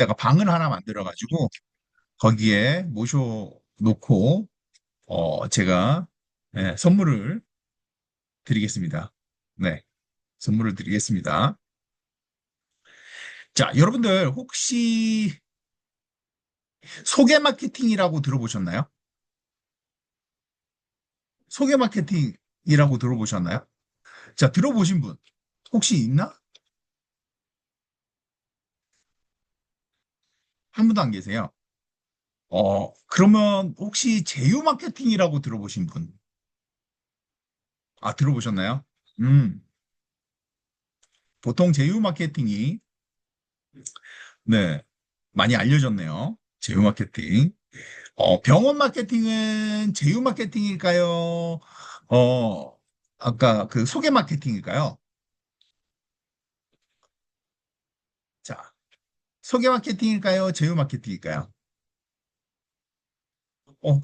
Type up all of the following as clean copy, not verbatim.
거기다가 방을 하나 만들어가지고 거기에 모셔놓고 제가 선물을 드리겠습니다. 네, 선물을 드리겠습니다. 자, 여러분들 혹시 소개 마케팅이라고 들어보셨나요? 소개 마케팅이라고 들어보셨나요? 자, 들어보신 분 혹시 있나? 한 분도 안 계세요. 그러면 혹시 제휴 마케팅이라고 들어보신 분? 아, 들어보셨나요? 음, 보통 제휴 마케팅이, 네, 많이 알려졌네요. 제휴 마케팅. 병원 마케팅은 제휴 마케팅일까요? 어, 아까 그 소개 마케팅일까요? 자, 소개 마케팅일까요? 제휴 마케팅일까요?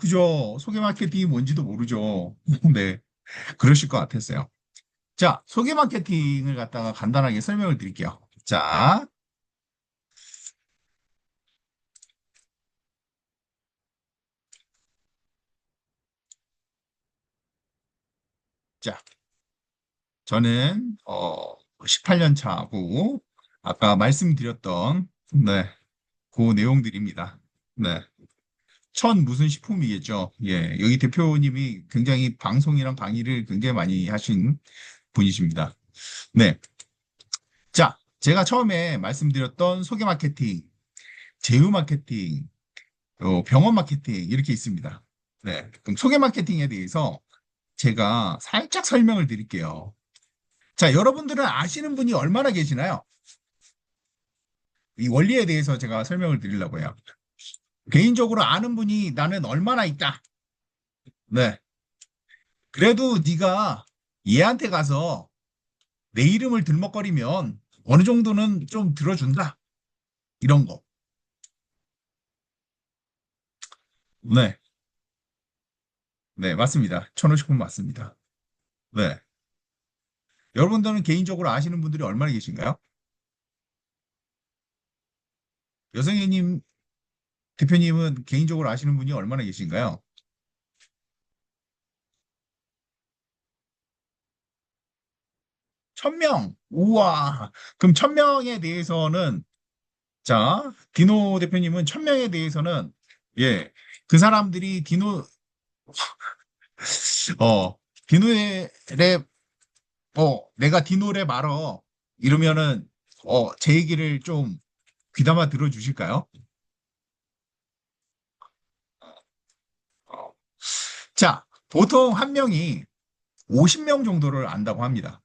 그죠. 소개 마케팅이 뭔지도 모르죠. 네, 그러실 것 같았어요. 자, 소개 마케팅을 갖다가 간단하게 설명을 드릴게요. 자, 저는 18년 차고 아까 말씀드렸던 네, 그 내용들입니다. 네. 천 무슨 식품이겠죠. 예. 여기 대표님이 굉장히 방송이랑 강의를 굉장히 많이 하신 분이십니다. 네. 자, 제가 처음에 말씀드렸던 소개 마케팅, 제휴 마케팅, 병원 마케팅 이렇게 있습니다. 네. 그럼 소개 마케팅에 대해서 제가 살짝 설명을 드릴게요. 자, 여러분들은 아시는 분이 얼마나 계시나요? 이 원리에 대해서 제가 설명을 드리려고 해요. 개인적으로 아는 분이 나는 얼마나 있다. 네. 그래도 네가 얘한테 가서 내 이름을 들먹거리면 어느 정도는 좀 들어준다. 이런 거. 네. 네, 맞습니다. 천호식품 맞습니다. 네. 여러분들은 개인적으로 아시는 분들이 얼마나 계신가요? 여성애님 대표님은 개인적으로 아시는 분이 얼마나 계신가요? 1000명. 우와. 그럼 1000명에 대해서는 자, 디노 대표님은 1000명에 대해서는 예, 그 사람들이 어, 디노의 랩, 내가 디노랩 알아. 이러면은, 제 얘기를 좀 귀담아 들어주실까요? 어, 자, 보통 한 명이 50명 정도를 안다고 합니다.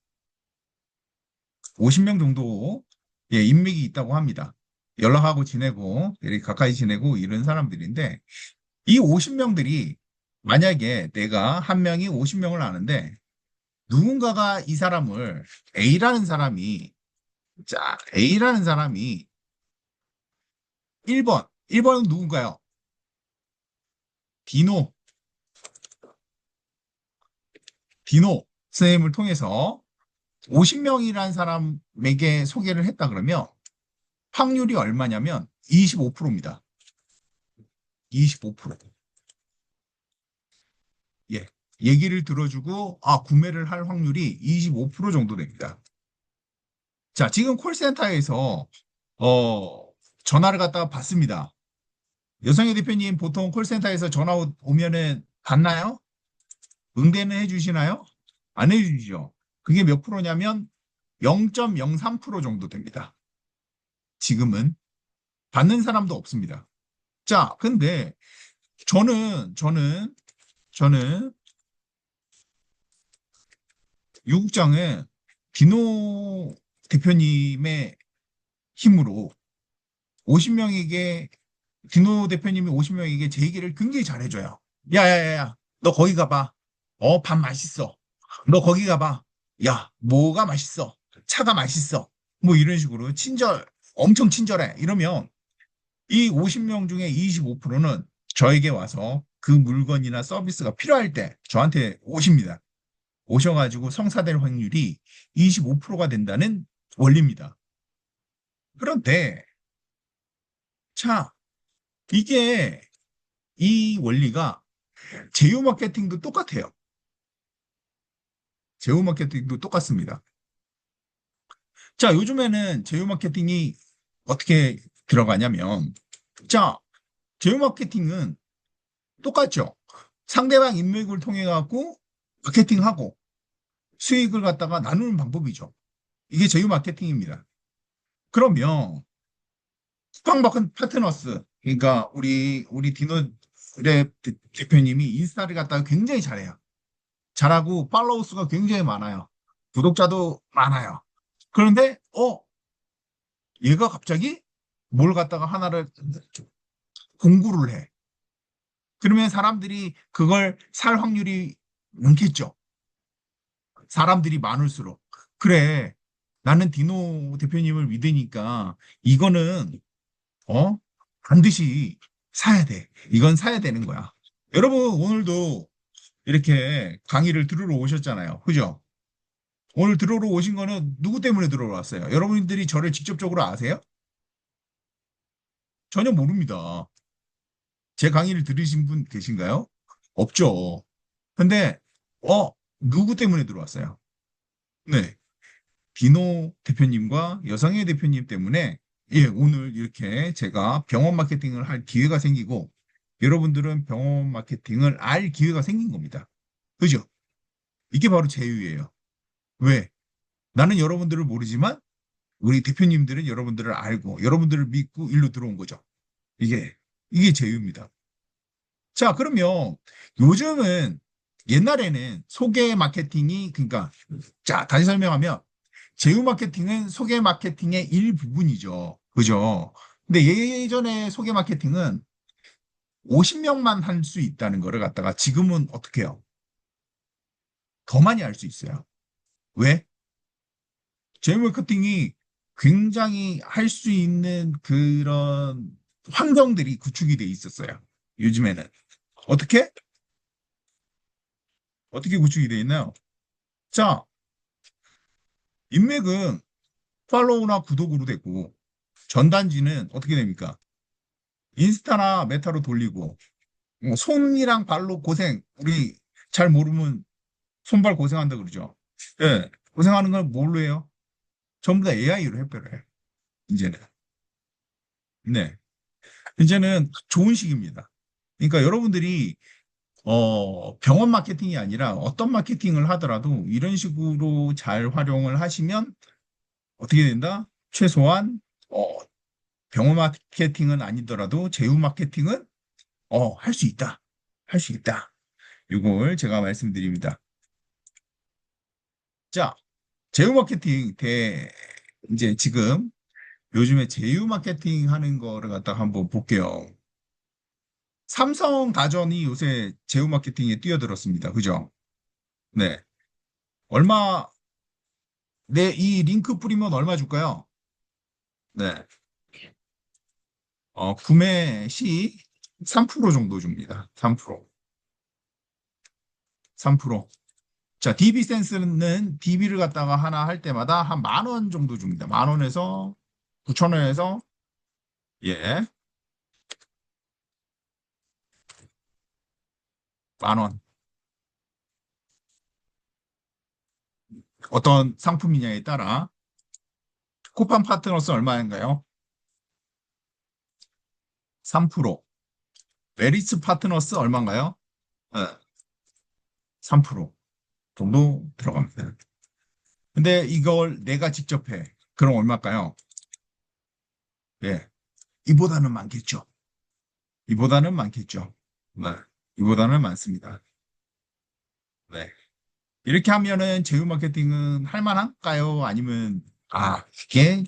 50명 정도, 예, 인맥이 있다고 합니다. 연락하고 지내고, 이렇게 가까이 지내고 이런 사람들인데, 이 50명들이 만약에 내가 한 명이 50명을 아는데, 누군가가 이 사람을 A라는 사람이, 자, A라는 사람이 1번은 누군가요? 디노, 디노 선생님을 통해서 50명이라는 사람에게 소개를 했다 그러면 확률이 얼마냐면 25%입니다. 25%. 예. 얘기를 들어주고, 구매를 할 확률이 25% 정도 됩니다. 자, 지금 콜센터에서, 전화를 갖다가 받습니다. 여성의 대표님 보통 콜센터에서 전화 오면은 받나요? 응대는 해주시나요? 안 해주시죠. 그게 몇 프로냐면 0.03% 정도 됩니다. 지금은 받는 사람도 없습니다. 자, 근데 저는 유국장은 디노 대표님의 힘으로 50명에게 디노 대표님이 50명에게 제 얘기를 굉장히 잘해줘요. 야야야야, 너 거기 가봐. 밥 맛있어. 너 거기 가봐. 야, 뭐가 맛있어? 차가 맛있어. 뭐 이런 식으로 엄청 친절해. 이러면 이 50명 중에 25%는 저에게 와서 그 물건이나 서비스가 필요할 때 저한테 오십니다. 오셔가지고 성사될 확률이 25%가 된다는 원리입니다. 그런데 자, 이게 이 원리가 제휴 마케팅도 똑같아요. 제휴 마케팅도 똑같습니다. 자, 요즘에는 제휴 마케팅이 어떻게 들어가냐면, 자, 제휴 마케팅은 똑같죠. 상대방 인맥을 통해 갖고 마케팅하고 수익을 갖다가 나누는 방법이죠. 이게 제휴 마케팅입니다. 그러면 쿠팡 파트너스, 그러니까 우리 디노랩 대표님이 인스타를 갖다가 굉장히 잘해요. 잘하고 팔로우 수가 굉장히 많아요. 구독자도 많아요. 그런데 얘가 갑자기 뭘 갖다가 하나를 공구를 해. 그러면 사람들이 그걸 살 확률이 많겠죠. 사람들이 많을수록. 그래. 나는 디노 대표님을 믿으니까 이거는 어? 반드시 사야 돼. 이건 사야 되는 거야. 여러분 오늘도 이렇게 강의를 들으러 오셨잖아요. 그죠? 오늘 들어오러 오신 거는 누구 때문에 들어왔어요? 여러분들이 저를 직접적으로 아세요? 전혀 모릅니다. 제 강의를 들으신 분 계신가요? 없죠. 근데, 누구 때문에 들어왔어요? 네. 비노 대표님과 여성의 대표님 때문에, 예, 오늘 이렇게 제가 병원 마케팅을 할 기회가 생기고, 여러분들은 병원 마케팅을 알 기회가 생긴 겁니다. 그죠? 이게 바로 제휴예요. 왜? 나는 여러분들을 모르지만, 우리 대표님들은 여러분들을 알고, 여러분들을 믿고 일로 들어온 거죠. 이게, 이게 제휴입니다. 자, 그러면 요즘은 옛날에는 소개 마케팅이, 그러니까, 자, 다시 설명하면, 제휴 마케팅은 소개 마케팅의 일부분이죠. 그죠? 근데 예전에 소개 마케팅은 50명만 할 수 있다는 거를 갖다가 지금은 어떻게 해요? 더 많이 할 수 있어요. 왜? 제휴 마케팅이 굉장히 할 수 있는 그런 환경들이 구축이 돼 있었어요. 요즘에는. 어떻게? 어떻게 구축이 돼 있나요? 자, 인맥은 팔로우나 구독으로 되고, 전단지는 어떻게 됩니까? 인스타나 메타로 돌리고, 손이랑 발로 고생, 우리 잘 모르면 손발 고생한다 그러죠. 예, 고생하는 건 뭘로 해요? 전부 다 AI로 해결해. 이제는. 네. 이제는 좋은 시기입니다. 그러니까 여러분들이 병원 마케팅이 아니라 어떤 마케팅을 하더라도 이런 식으로 잘 활용을 하시면 어떻게 된다? 최소한 어, 병원 마케팅은 아니더라도 제휴 마케팅은 할 수 있다. 할 수 있다. 이걸 제가 말씀드립니다. 자, 제휴 마케팅 이제 지금 요즘에 제휴 마케팅 하는 거를 갖다가 한번 볼게요. 삼성 가전이 요새 제휴 마케팅에 뛰어들었습니다. 그죠? 네. 얼마, 이 링크 뿌리면 얼마 줄까요? 네. 구매 시 3% 정도 줍니다. 3%. 3%. 자, DB 센스는 DB를 갖다가 하나 할 때마다 한 10,000원 정도 줍니다. 10,000원에서 9,000원에서, 예, 10,000원. 어떤 상품이냐에 따라. 쿠팡 파트너스 얼마인가요? 3%. 메리츠 파트너스 얼마인가요? 네, 3% 정도 들어갑니다. 근데 이걸 내가 직접 해. 그럼 얼마일까요? 예, 이보다는 많겠죠. 이보다는 많겠죠. 네, 이보다는 많습니다. 네. 이렇게 하면은 제휴 마케팅은 할 만할까요? 아니면, 이게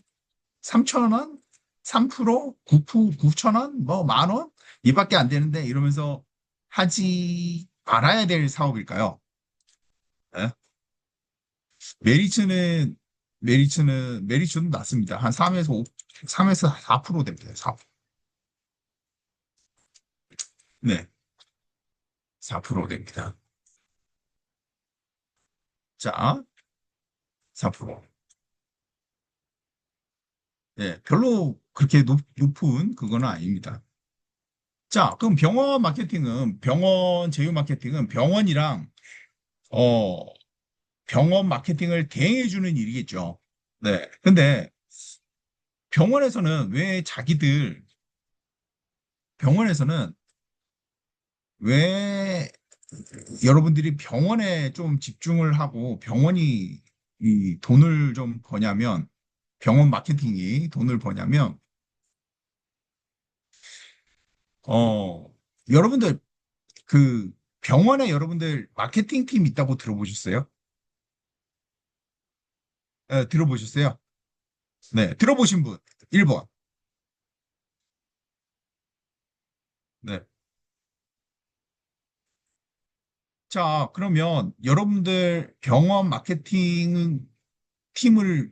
3,000원? 3%? 9,000원? 뭐, 10,000원? 이밖에 안 되는데 이러면서 하지 말아야 될 사업일까요? 예? 메리츠는, 메리츠는 낮습니다. 한 3에서 5, 3에서 4% 됩니다. 4%. 네, 4% 됩니다. 자, 4%. 예, 별로 그렇게 높은 그거는 아닙니다. 자, 그럼 병원 제휴 마케팅은 어, 병원 마케팅을 대행해주는 일이겠죠. 네. 근데 병원에서는 왜 자기들, 병원에서는 왜 여러분들이 병원에 좀 집중을 하고 병원이 이 돈을 좀 버냐면, 병원 마케팅이 돈을 버냐면, 어, 여러분들 그 병원에 여러분들 마케팅 팀 있다고 들어보셨어요? 들어보셨어요? 네, 들어보신 분 1번. 네. 자, 그러면 여러분들 병원 마케팅 팀을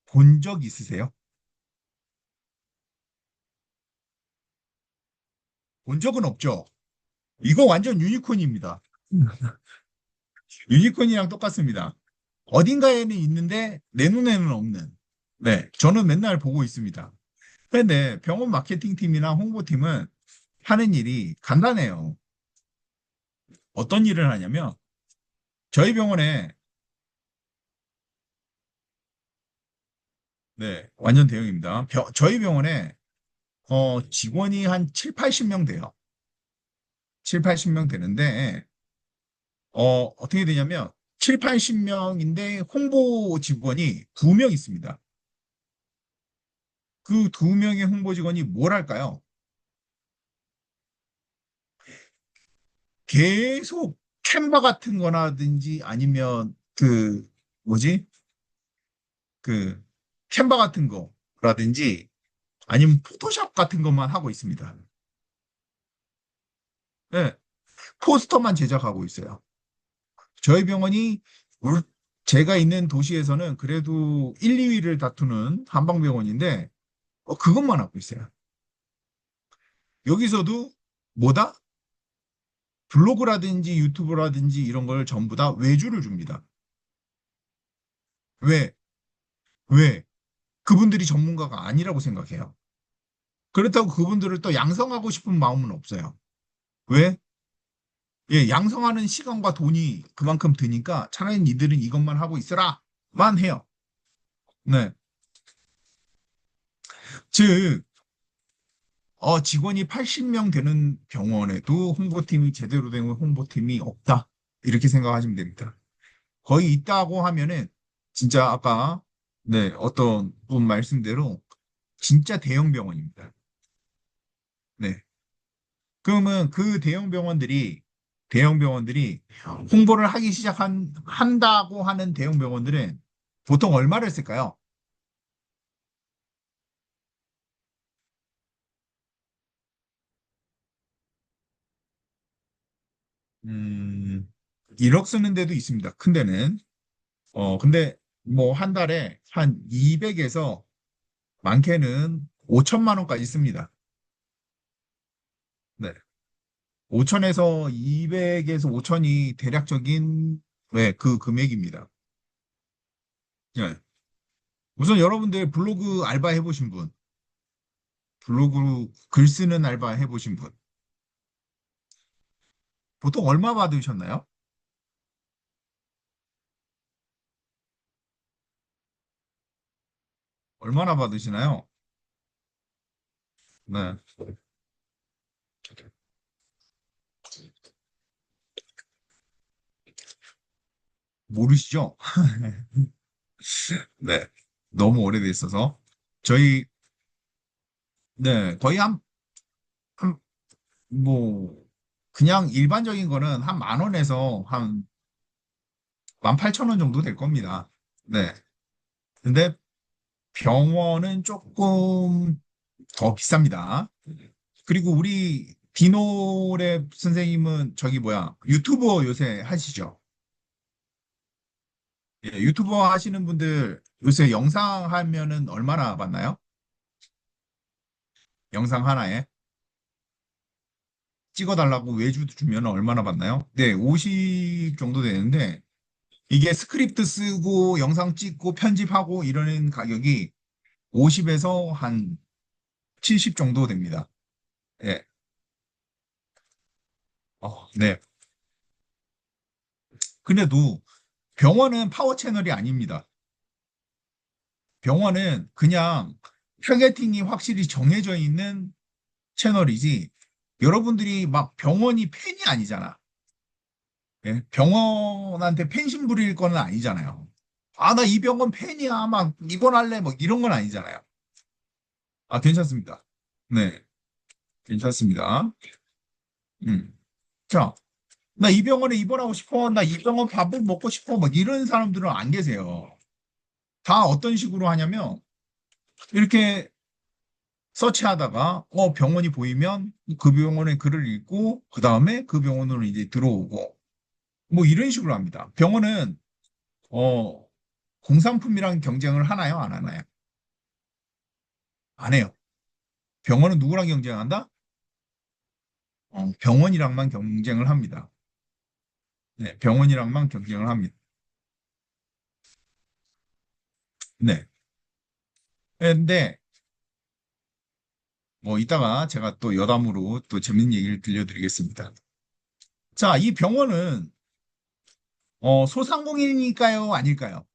본 적 있으세요? 본 적은 없죠? 이거 완전 유니콘입니다. 유니콘이랑 똑같습니다. 어딘가에는 있는데 내 눈에는 없는. 네, 저는 맨날 보고 있습니다. 근데 병원 마케팅 팀이나 홍보팀은 하는 일이 간단해요. 어떤 일을 하냐면 저희 병원에 네, 완전 대형입니다. 저희 병원에 직원이 한 7, 80명 돼요. 7, 80명 되는데 어떻게 되냐면 7, 80명인데 홍보 직원이 2명 있습니다. 그 2명의 홍보 직원이 뭘 할까요? 계속 캔바 같은 거라든지 아니면 그 뭐지? 그 캔바 같은 거라든지 아니면 포토샵 같은 것만 하고 있습니다. 네, 포스터만 제작하고 있어요. 저희 병원이 제가 있는 도시에서는 그래도 1, 2위를 다투는 한방병원인데 그것만 하고 있어요. 여기서도 뭐다? 블로그라든지 유튜브라든지 이런 걸 전부 다 외주를 줍니다. 왜? 왜? 그분들이 전문가가 아니라고 생각해요. 그렇다고 그분들을 또 양성하고 싶은 마음은 없어요. 왜? 예, 양성하는 시간과 돈이 그만큼 드니까 차라리 니들은 이것만 하고 있어라만 해요. 네. 즉, 직원이 80명 되는 병원에도 홍보팀이 제대로 된 홍보팀이 없다. 이렇게 생각하시면 됩니다. 거의 있다고 하면은 진짜 아까 네, 어떤 분 말씀대로 진짜 대형 병원입니다. 네. 그러면 그 대형 병원들이 홍보를 하기 한다고 하는 대형 병원들은 보통 얼마를 쓸까요? 음, 1억 쓰는 데도 있습니다. 큰 데는. 근데 뭐 한 달에 한 200에서 많게는 5천만 원까지 씁니다. 네. 5천에서 200에서 5천이 대략적인 네, 그 금액입니다. 네. 우선 여러분들 블로그 알바 해보신 분, 블로그로 글 쓰는 알바 해보신 분, 보통 얼마 받으셨나요? 얼마나 받으시나요? 네. 모르시죠? 네. 너무 오래돼 있어서. 저희, 네, 거의 뭐, 그냥 일반적인 거는 한 10,000원에서 한 18,000원 정도 될 겁니다. 네. 근데 병원은 조금 더 비쌉니다. 그리고 우리 디노랩 선생님은 저기 뭐야, 유튜버 요새 하시죠? 예, 유튜버 하시는 분들 요새 영상 하면은 얼마나 받나요? 영상 하나에 찍어달라고 외주 주면 얼마나 받나요? 네, 50 정도 되는데 이게 스크립트 쓰고 영상 찍고 편집하고 이러는 가격이 50에서 한 70 정도 됩니다. 예. 네. 그래도 병원은 파워 채널이 아닙니다. 병원은 그냥 타겟팅이 확실히 정해져 있는 채널이지, 여러분들이 막 병원이 팬이 아니잖아. 예? 병원한테 팬심 부릴 건 아니잖아요. 아, 나 이 병원 팬이야. 막 입원할래. 뭐 이런 건 아니잖아요. 아, 괜찮습니다. 네, 괜찮습니다. 음. 자, 나 이 병원에 입원하고 싶어. 나 이 병원 밥을 먹고 싶어. 뭐 이런 사람들은 안 계세요. 다 어떤 식으로 하냐면, 이렇게 서치하다가, 병원이 보이면 그 병원의 글을 읽고, 그 다음에 그 병원으로 이제 들어오고, 뭐 이런 식으로 합니다. 병원은, 어, 공산품이랑 경쟁을 하나요? 안 하나요? 안 해요. 병원은 누구랑 경쟁한다? 병원이랑만 경쟁을 합니다. 네, 병원이랑만 경쟁을 합니다. 네. 근데 뭐 이따가 제가 또 여담으로 또 재밌는 얘기를 들려드리겠습니다. 자, 이 병원은 소상공인일까요? 아닐까요?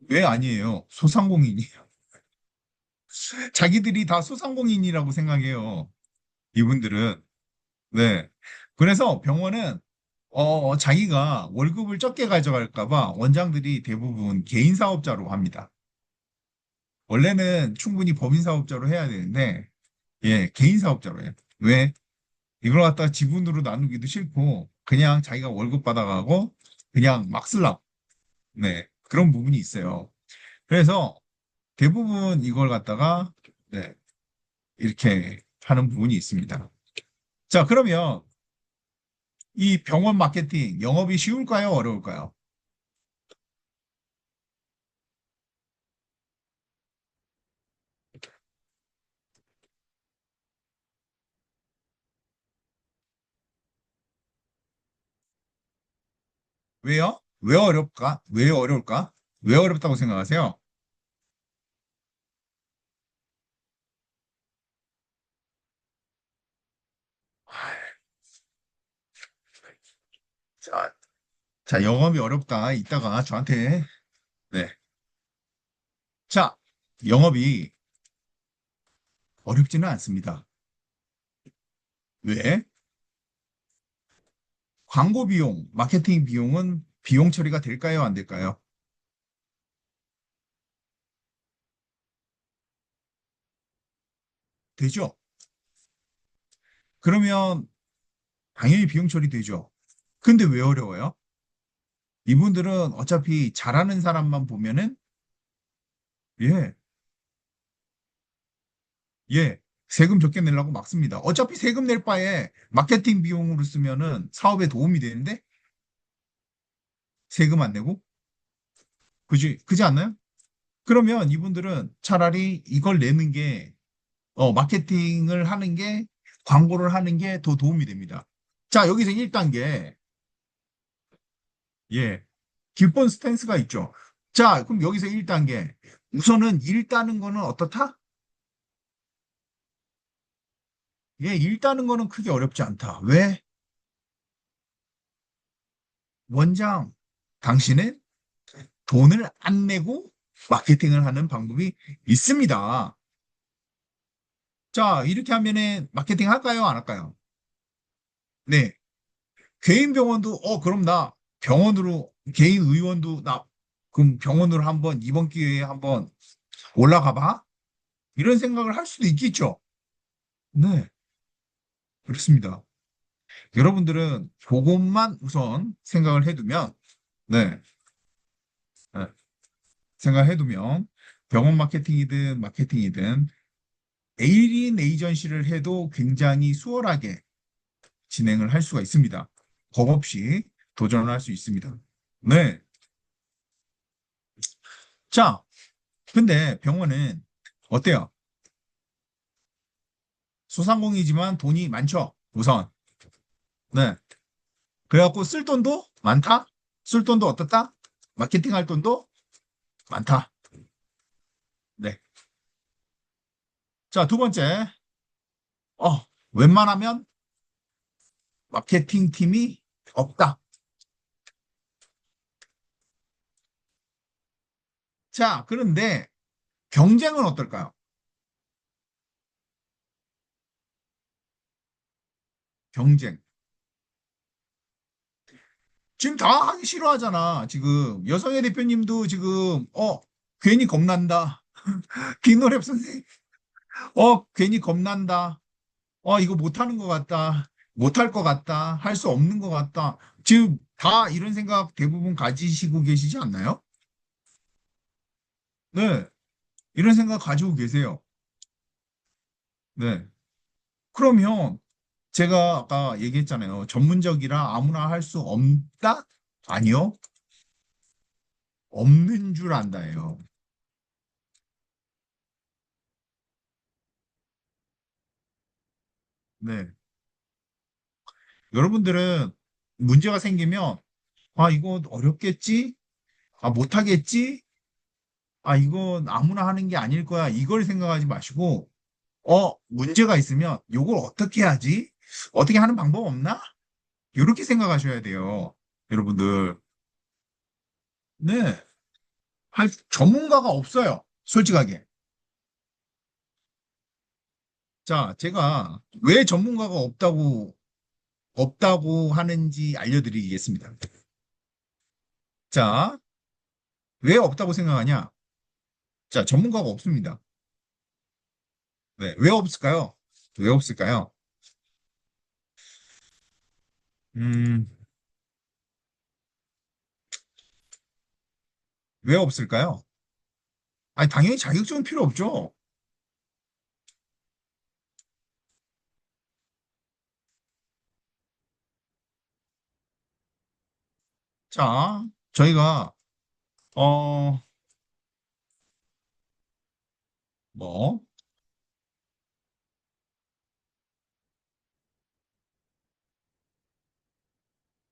왜 아니에요? 소상공인이에요. 자기들이 다 소상공인이라고 생각해요. 이분들은. 네. 그래서 병원은 자기가 월급을 적게 가져갈까 봐 원장들이 대부분 개인 사업자로 합니다. 원래는 충분히 법인 사업자로 해야 되는데, 예, 개인 사업자로 해요. 왜? 이걸 갖다가 지분으로 나누기도 싫고, 그냥 자기가 월급 받아가고, 그냥 막 쓸라. 네, 그런 부분이 있어요. 그래서 대부분 이걸 갖다가, 네, 이렇게 하는 부분이 있습니다. 자, 그러면 이 병원 마케팅, 영업이 쉬울까요? 어려울까요? 왜요? 왜 어렵까? 왜 어려울까? 왜 어렵다고 생각하세요? 자, 자, 영업이 어렵다. 이따가 저한테, 네. 자, 영업이 어렵지는 않습니다. 왜? 광고 비용, 마케팅 비용은 비용 처리가 될까요? 안 될까요? 되죠? 그러면 당연히 비용 처리 되죠. 근데 왜 어려워요? 이분들은 어차피 잘하는 사람만 보면은, 예, 예, 세금 적게 내려고 막 씁니다. 어차피 세금 낼 바에 마케팅 비용으로 쓰면은 사업에 도움이 되는데 세금 안 내고? 그지 않나요? 그러면 이분들은 차라리 이걸 내는 게, 마케팅을 하는 게, 광고를 하는 게 더 도움이 됩니다. 자, 여기서 1단계, 예, 기본 스탠스가 있죠. 자, 그럼 여기서 1단계. 우선은 읽다는 거는 어떻다? 예, 읽다는 거는 크게 어렵지 않다. 왜? 원장, 당신은 돈을 안 내고 마케팅을 하는 방법이 있습니다. 자, 이렇게 하면은 마케팅 할까요? 안 할까요? 네. 개인 병원도, 그럼 나 병원으로, 개인 의원도 나, 그럼 병원으로 한번, 이번 기회에 한번 올라가 봐? 이런 생각을 할 수도 있겠죠. 네, 그렇습니다. 여러분들은 그것만 우선 생각을 해두면, 네, 네, 생각해두면 병원 마케팅이든 1인 에이전시를 해도 굉장히 수월하게 진행을 할 수가 있습니다. 겁 없이 도전을 할 수 있습니다. 네. 자, 근데 병원은 어때요? 소상공이지만 돈이 많죠. 우선. 네. 그래갖고 쓸 돈도 많다? 쓸 돈도 어떻다? 마케팅 할 돈도 많다. 네. 자, 두 번째. 어, 웬만하면 마케팅 팀이 없다. 자, 그런데 경쟁은 어떨까요? 경쟁. 지금 다 하기 싫어하잖아. 지금 여성의 대표님도 지금 괜히 겁난다. 김노랩 선생 괜히 겁난다. 이거 못하는 것 같다. 못할 것 같다. 할 수 없는 것 같다. 지금 다 이런 생각 대부분 가지시고 계시지 않나요? 네. 이런 생각 가지고 계세요. 네. 그러면 제가 아까 얘기했잖아요. 전문적이라 아무나 할 수 없다? 아니요. 없는 줄 안다예요. 네. 여러분들은 문제가 생기면 이거 어렵겠지? 못하겠지? 이건 아무나 하는 게 아닐 거야. 이걸 생각하지 마시고 문제가 있으면 이걸 어떻게 하지? 어떻게 하는 방법 없나? 이렇게 생각하셔야 돼요. 여러분들. 네. 할 전문가가 없어요. 솔직하게. 자, 제가 왜 전문가가 없다고 하는지 알려드리겠습니다. 자, 왜 없다고 생각하냐? 자, 전문가가 없습니다. 네, 왜 없을까요? 왜 없을까요? 음, 왜 없을까요? 당연히 자격증은 필요 없죠. 자, 저희가, 어, 뭐,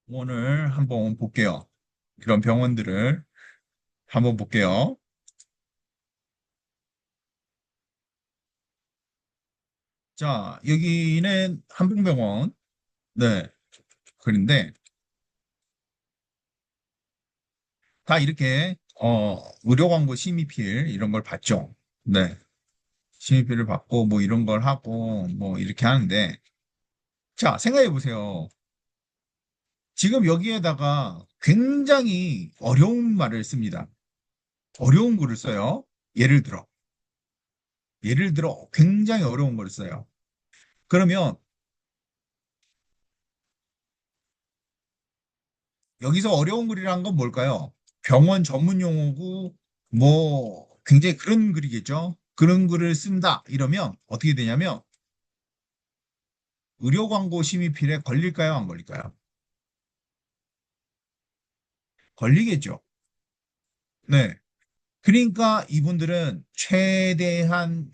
오늘 한번 볼게요. 이런 병원들을 한번 볼게요. 자, 여기는 한국병원. 네, 그런데 다 이렇게, 의료 광고 심의필 이런 걸 받죠. 네, 심의필을 받고 뭐 이런 걸 하고 뭐 이렇게 하는데, 자, 생각해 보세요. 지금 여기에다가 굉장히 어려운 말을 씁니다. 어려운 글을 써요. 예를 들어, 굉장히 어려운 걸 써요. 그러면 여기서 어려운 글이라는 건 뭘까요? 병원 전문 용어고 뭐 굉장히 그런 글이겠죠. 그런 글을 쓴다 이러면 어떻게 되냐면 의료 광고 심의필에 걸릴까요? 안 걸릴까요? 걸리겠죠. 네. 그러니까 이분들은 최대한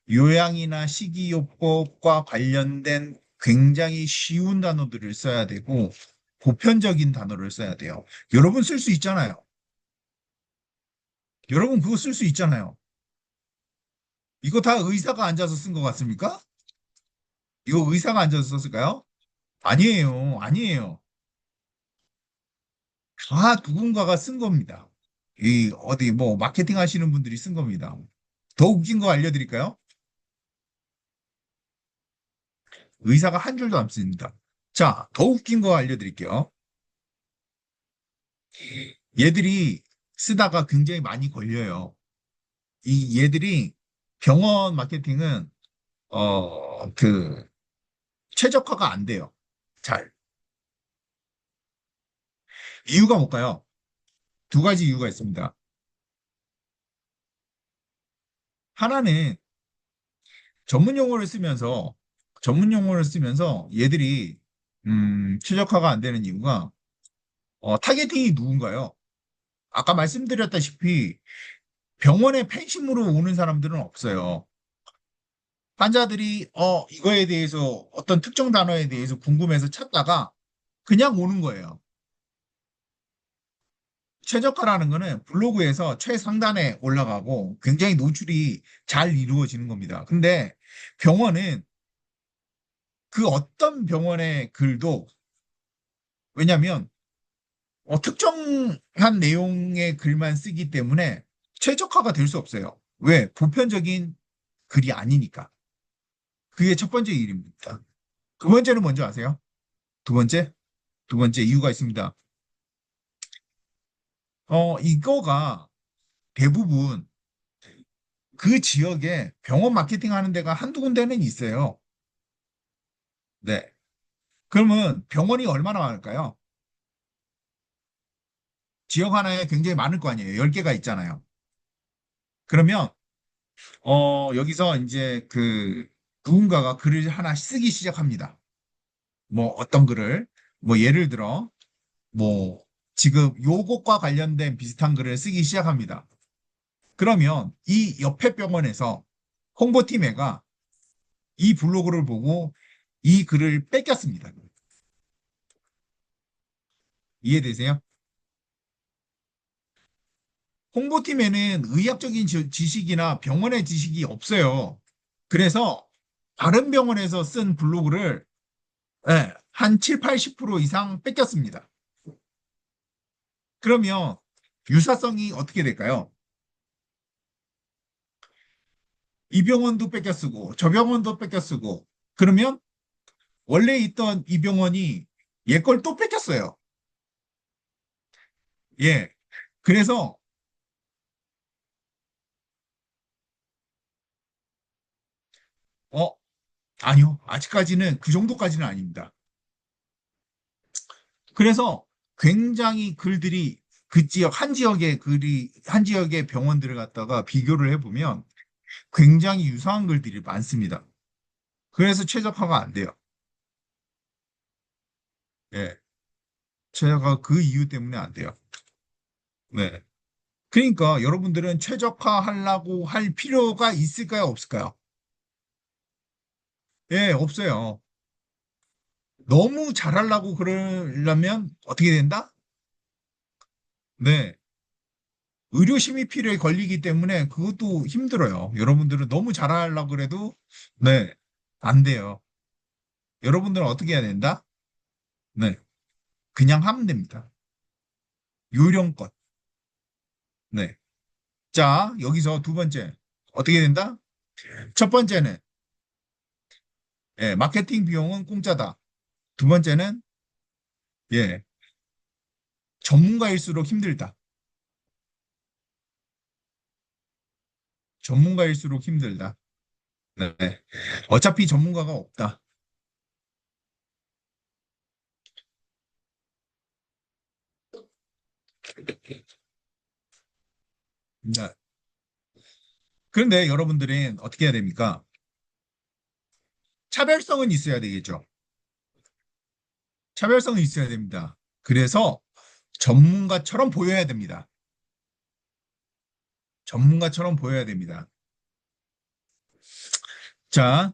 요양이나 식이요법과 관련된 굉장히 쉬운 단어들을 써야 되고 보편적인 단어를 써야 돼요. 여러분 쓸 수 있잖아요. 여러분 그거 쓸 수 있잖아요. 이거 다 의사가 앉아서 쓴 것 같습니까? 이거 의사가 앉아서 썼을까요? 아니에요. 아니에요. 다 누군가가 쓴 겁니다. 이 어디 뭐 마케팅 하시는 분들이 쓴 겁니다. 더 웃긴 거 알려드릴까요? 의사가 한 줄도 안 씁니다. 자, 더 웃긴 거 알려드릴게요. 얘들이 쓰다가 굉장히 많이 걸려요. 이 얘들이 병원 마케팅은 그 최적화가 안 돼요. 잘. 이유가 뭘까요? 두 가지 이유가 있습니다. 하나는 전문 용어를 쓰면서 얘들이 최적화가 안 되는 이유가 타겟팅이 누군가요? 아까 말씀드렸다시피 병원에 팬심으로 오는 사람들은 없어요. 환자들이 이거에 대해서 어떤 특정 단어에 대해서 궁금해서 찾다가 그냥 오는 거예요. 최저가라는 거는 블로그에서 최상단에 올라가고 굉장히 노출이 잘 이루어지는 겁니다. 근데 병원은 그 어떤 병원의 글도 왜냐하면 특정한 내용의 글만 쓰기 때문에 최적화가 될 수 없어요. 왜? 보편적인 글이 아니니까. 그게 첫 번째 일입니다. 두 번째는 뭔지 아세요? 두 번째? 두 번째 이유가 있습니다. 이거가 대부분 그 지역에 병원 마케팅 하는 데가 한두 군데는 있어요. 네. 그러면 병원이 얼마나 많을까요? 지역 하나에 굉장히 많을 거 아니에요. 10개가 있잖아요. 그러면, 여기서 이제 누군가가 글을 하나 쓰기 시작합니다. 뭐 어떤 글을, 뭐 예를 들어, 뭐 지금 요것과 관련된 비슷한 글을 쓰기 시작합니다. 그러면 이 옆에 병원에서 홍보팀애가 이 블로그를 보고 이 글을 뺏겼습니다. 이해되세요? 홍보팀에는 의학적인 지식이나 병원의 지식이 없어요. 그래서 다른 병원에서 쓴 블로그를 한 7, 80% 이상 뺏겼습니다. 그러면 유사성이 어떻게 될까요? 이 병원도 뺏겨 쓰고 저 병원도 뺏겨 쓰고 그러면 원래 있던 이 병원이 얘 걸 또 뺏겼어요. 예. 그래서 어 아니요. 아직까지는 그 정도까지는 아닙니다. 그래서 굉장히 글들이 그 지역 한 지역의 글이 한 지역의 병원들을 갖다가 비교를 해보면 굉장히 유사한 글들이 많습니다. 그래서 최적화가 안 돼요. 예. 최저가 그 이유 때문에 안 돼요. 네. 그러니까 여러분들은 최적화 하려고 할 필요가 있을까요? 없을까요? 예, 없어요. 너무 잘하려고 그러려면 어떻게 된다? 네. 의료심의 필요에 걸리기 때문에 그것도 힘들어요. 여러분들은 너무 잘하려고 그래도 네. 안 돼요. 여러분들은 어떻게 해야 된다? 네. 그냥 하면 됩니다. 요령껏. 네. 자, 여기서 두 번째. 어떻게 된다? 첫 번째는 마케팅 비용은 공짜다. 두 번째는 예, 전문가일수록 힘들다. 전문가일수록 힘들다. 네. 어차피 전문가가 없다. 네. 그런데 여러분들은 어떻게 해야 됩니까? 차별성은 있어야 되겠죠. 차별성은 있어야 됩니다. 그래서 전문가처럼 보여야 됩니다. 전문가처럼 보여야 됩니다. 자,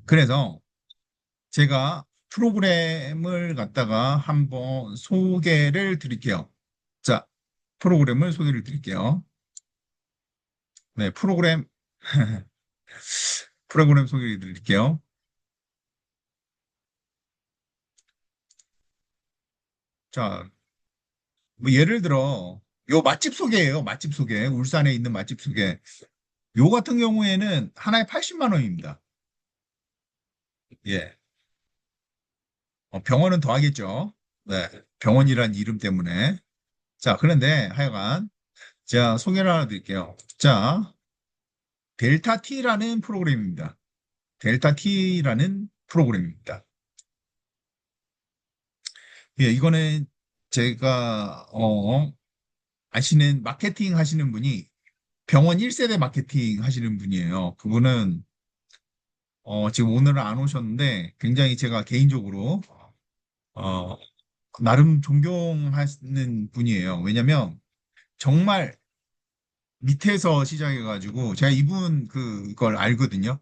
그래서 제가 프로그램을 갖다가 한번 소개를 드릴게요. 자, 프로그램을 소개를 드릴게요. 네, 프로그램 소개를 드릴게요. 자, 뭐 예를 들어, 요 맛집 소개예요. 맛집 소개. 울산에 있는 맛집 소개. 요 같은 경우에는 하나에 80만 원입니다. 예. 병원은 더 하겠죠. 네. 병원이란 이름 때문에. 자, 그런데 하여간, 제가 소개를 하나 드릴게요. 자, 델타 T라는 프로그램입니다. 델타 T라는 프로그램입니다. 예, 이거는 제가, 아시는 마케팅 하시는 분이 병원 1세대 마케팅 하시는 분이에요. 그분은, 지금 오늘은 안 오셨는데 굉장히 제가 개인적으로, 어, 나름 존경하는 분이에요. 왜냐면 정말 밑에서 시작해가지고 제가 이분 그걸 알거든요.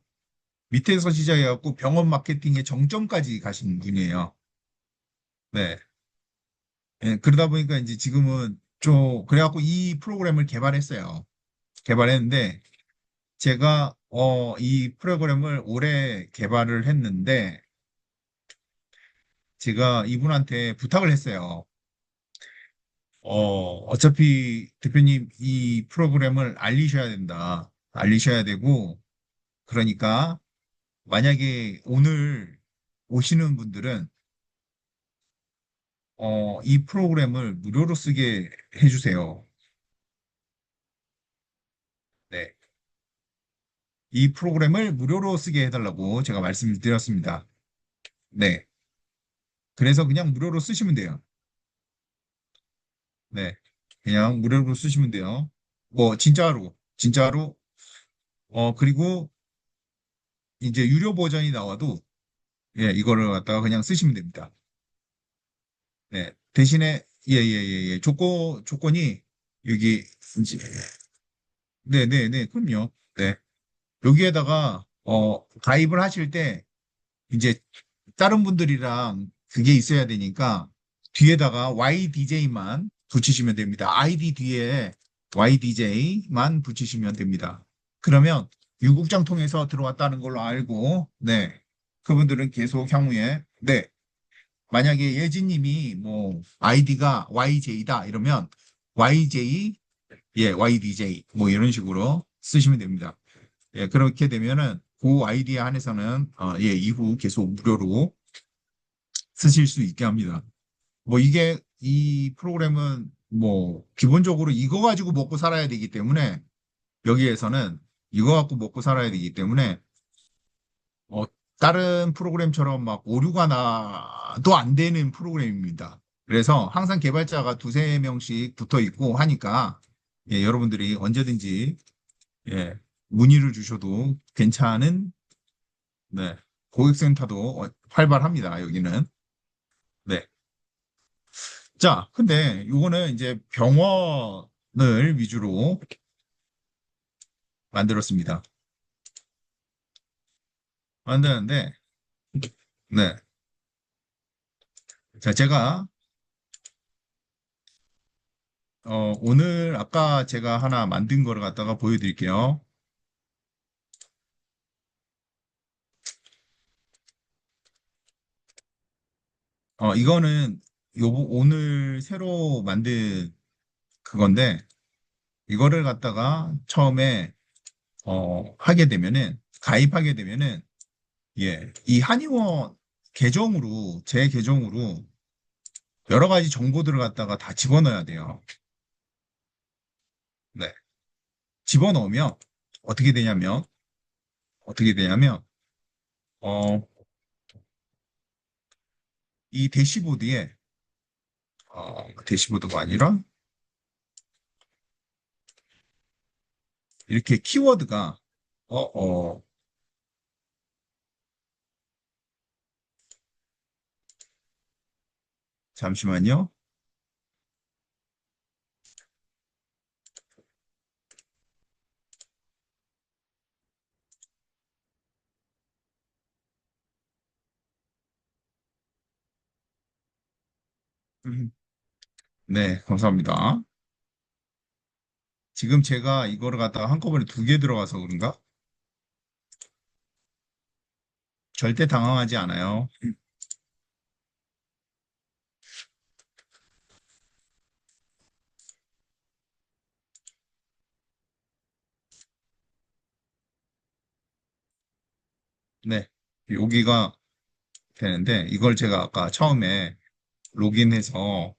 밑에서 시작해갖고 병원 마케팅의 정점까지 가신 분이에요. 네. 예, 그러다 보니까 이제 지금은 그래갖고 이 프로그램을 개발했어요. 개발했는데, 제가, 이 프로그램을 올해 개발을 했는데, 제가 이분한테 부탁을 했어요. 어차피 대표님 이 프로그램을 알리셔야 된다. 알리셔야 되고, 그러니까 만약에 오늘 오시는 분들은 이 프로그램을 무료로 쓰게 해주세요. 네. 이 프로그램을 무료로 쓰게 해달라고 제가 말씀을 드렸습니다. 네. 그래서 그냥 무료로 쓰시면 돼요. 네. 그냥 무료로 쓰시면 돼요. 뭐, 진짜로, 그리고 이제 유료 버전이 나와도, 예, 이거를 갖다가 그냥 쓰시면 됩니다. 네. 대신에, 예, 예, 예, 예. 조건이, 여기, 이제, 네, 그럼요. 네. 여기에다가, 가입을 하실 때, 이제, 다른 분들이랑 그게 있어야 되니까, 뒤에다가 YDJ만 붙이시면 됩니다. 아이디 뒤에 YDJ만 붙이시면 됩니다. 그러면 유국장 통해서 들어왔다는 걸로 알고, 네. 그분들은 계속 향후에, 네. 만약에 예진님이 뭐 아이디가 YJ다 이러면 YJ, 예, YDJ 뭐 이런 식으로 쓰시면 됩니다. 예, 그렇게 되면은 그 아이디에 한해서는 예, 이후 계속 무료로 쓰실 수 있게 합니다. 뭐 이게 이 프로그램은 뭐 기본적으로 이거 가지고 먹고 살아야 되기 때문에 여기에서는 이거 갖고 먹고 살아야 되기 때문에 어, 다른 프로그램처럼 막 오류가 나도 안 되는 프로그램입니다. 그래서 항상 개발자가 두세 명씩 붙어 있고 하니까 예, 여러분들이 언제든지 예, 문의를 주셔도 괜찮은 네, 고객센터도 활발합니다. 여기는. 네. 자, 근데 요거는 이제 병원을 위주로 만들었습니다. 만드는데 네. 자, 제가 오늘 아까 제가 하나 만든 거를 갖다가 보여드릴게요. 이거는 오늘 새로 만든 그건데, 이거를 갖다가 처음에, 하게 되면은, 가입하게 되면은, 예, 이 한의원 계정으로, 제 계정으로 여러 가지 정보들을 갖다가 다 집어넣어야 돼요. 네. 집어넣으면, 어떻게 되냐면, 어떻게 되냐면, 어, 이 대시보드에, 대시보드가 아니라, 이렇게 키워드가, 어, 어, 잠시만요. 네, 감사합니다. 지금 제가 이거를 갖다가 한꺼번에 두 개 들어가서 그런가? 절대 당황하지 않아요. 네, 여기가 되는데 이걸 제가 아까 처음에 로그인해서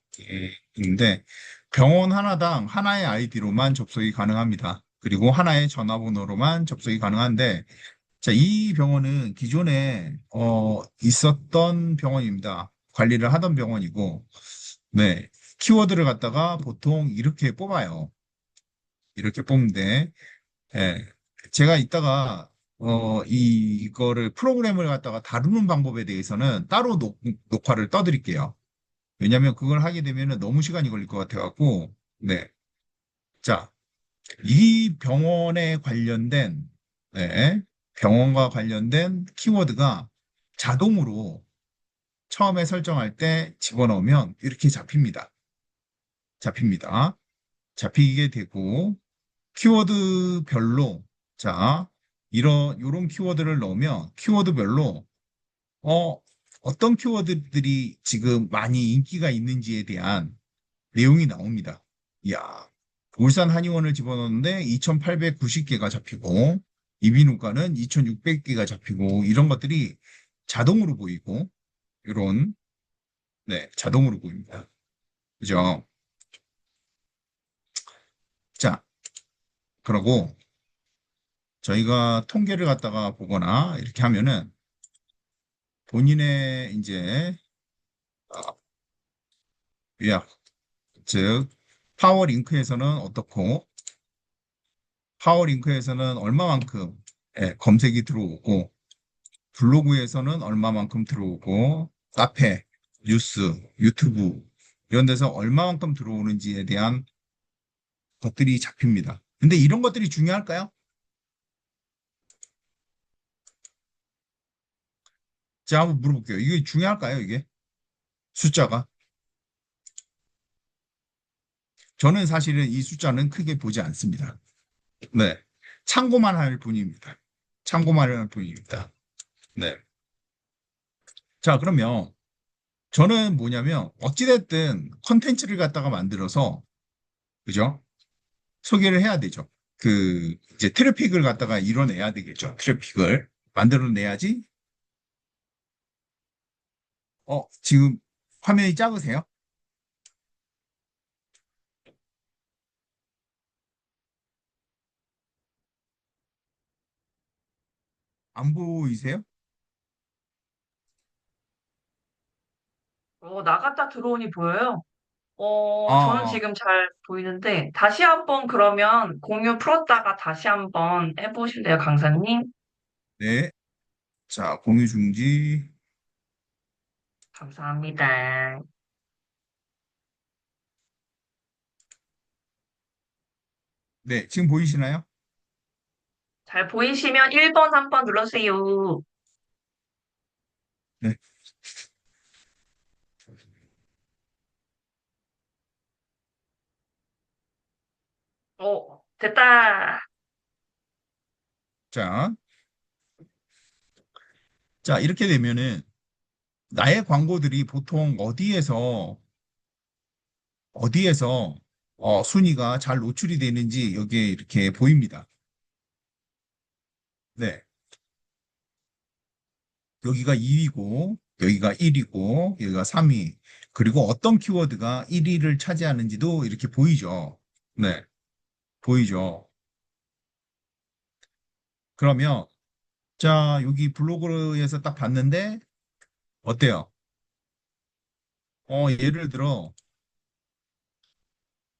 있는데 병원 하나당 하나의 아이디로만 접속이 가능합니다. 그리고 하나의 전화번호로만 접속이 가능한데 자, 이 병원은 기존에 있었던 병원입니다. 관리를 하던 병원이고 네, 키워드를 갖다가 보통 이렇게 뽑아요. 이렇게 뽑는데 예. 제가 이따가 이거를 프로그램을 갖다가 다루는 방법에 대해서는 따로 녹화를 떠드릴게요. 왜냐하면 그걸 하게 되면은 너무 시간이 걸릴 것 같아갖고 네. 자, 이 병원에 관련된 네, 병원과 관련된 키워드가 자동으로 처음에 설정할 때 집어넣으면 이렇게 잡힙니다. 잡힙니다. 잡히게 되고 키워드별로 자, 요런 키워드를 넣으면 키워드별로 어, 어떤 키워드들이 지금 많이 인기가 있는지에 대한 내용이 나옵니다. 이야, 울산 한의원을 집어넣는데 2,890개가 잡히고 이비인후과는 2,600개가 잡히고 이런 것들이 자동으로 보이고 이런 네, 자동으로 보입니다. 그죠? 자, 그러고 저희가 통계를 갖다가 보거나 이렇게 하면은 본인의 이제 어, 요약, 즉 파워링크에서는 어떻고 파워링크에서는 얼마만큼 검색이 들어오고 블로그에서는 얼마만큼 들어오고 카페, 뉴스, 유튜브 이런 데서 얼마만큼 들어오는지에 대한 것들이 잡힙니다. 근데 이런 것들이 중요할까요? 제가 한번 물어볼게요. 이게 중요할까요, 이게? 숫자가? 저는 사실은 이 숫자는 크게 보지 않습니다. 네. 참고만 할 뿐입니다. 참고만 할 뿐입니다. 네. 자, 그러면 저는 뭐냐면 어찌됐든 컨텐츠를 갖다가 만들어서 그죠? 소개를 해야 되죠. 그 이제 트래픽을 갖다가 이뤄내야 되겠죠. 트래픽을 만들어내야지. 지금 화면이 작으세요? 안 보이세요? 나갔다 들어오니 보여요? 저는 아, 지금 잘 보이는데, 다시 한번 그러면 공유 풀었다가 다시 한번 해보실래요, 강사님? 네. 자, 공유 중지. 감사합니다. 네, 지금 보이시나요? 잘 보이시면 1번 한번 눌러주세요. 네. 됐다. 자, 자, 이렇게 되면은 나의 광고들이 보통 어디에서 순위가 잘 노출이 되는지 여기에 이렇게 보입니다. 네. 여기가 2위고, 여기가 1위고, 여기가 3위. 그리고 어떤 키워드가 1위를 차지하는지도 이렇게 보이죠. 네. 보이죠. 그러면, 자, 여기 블로그에서 딱 봤는데, 어때요? 예를 들어,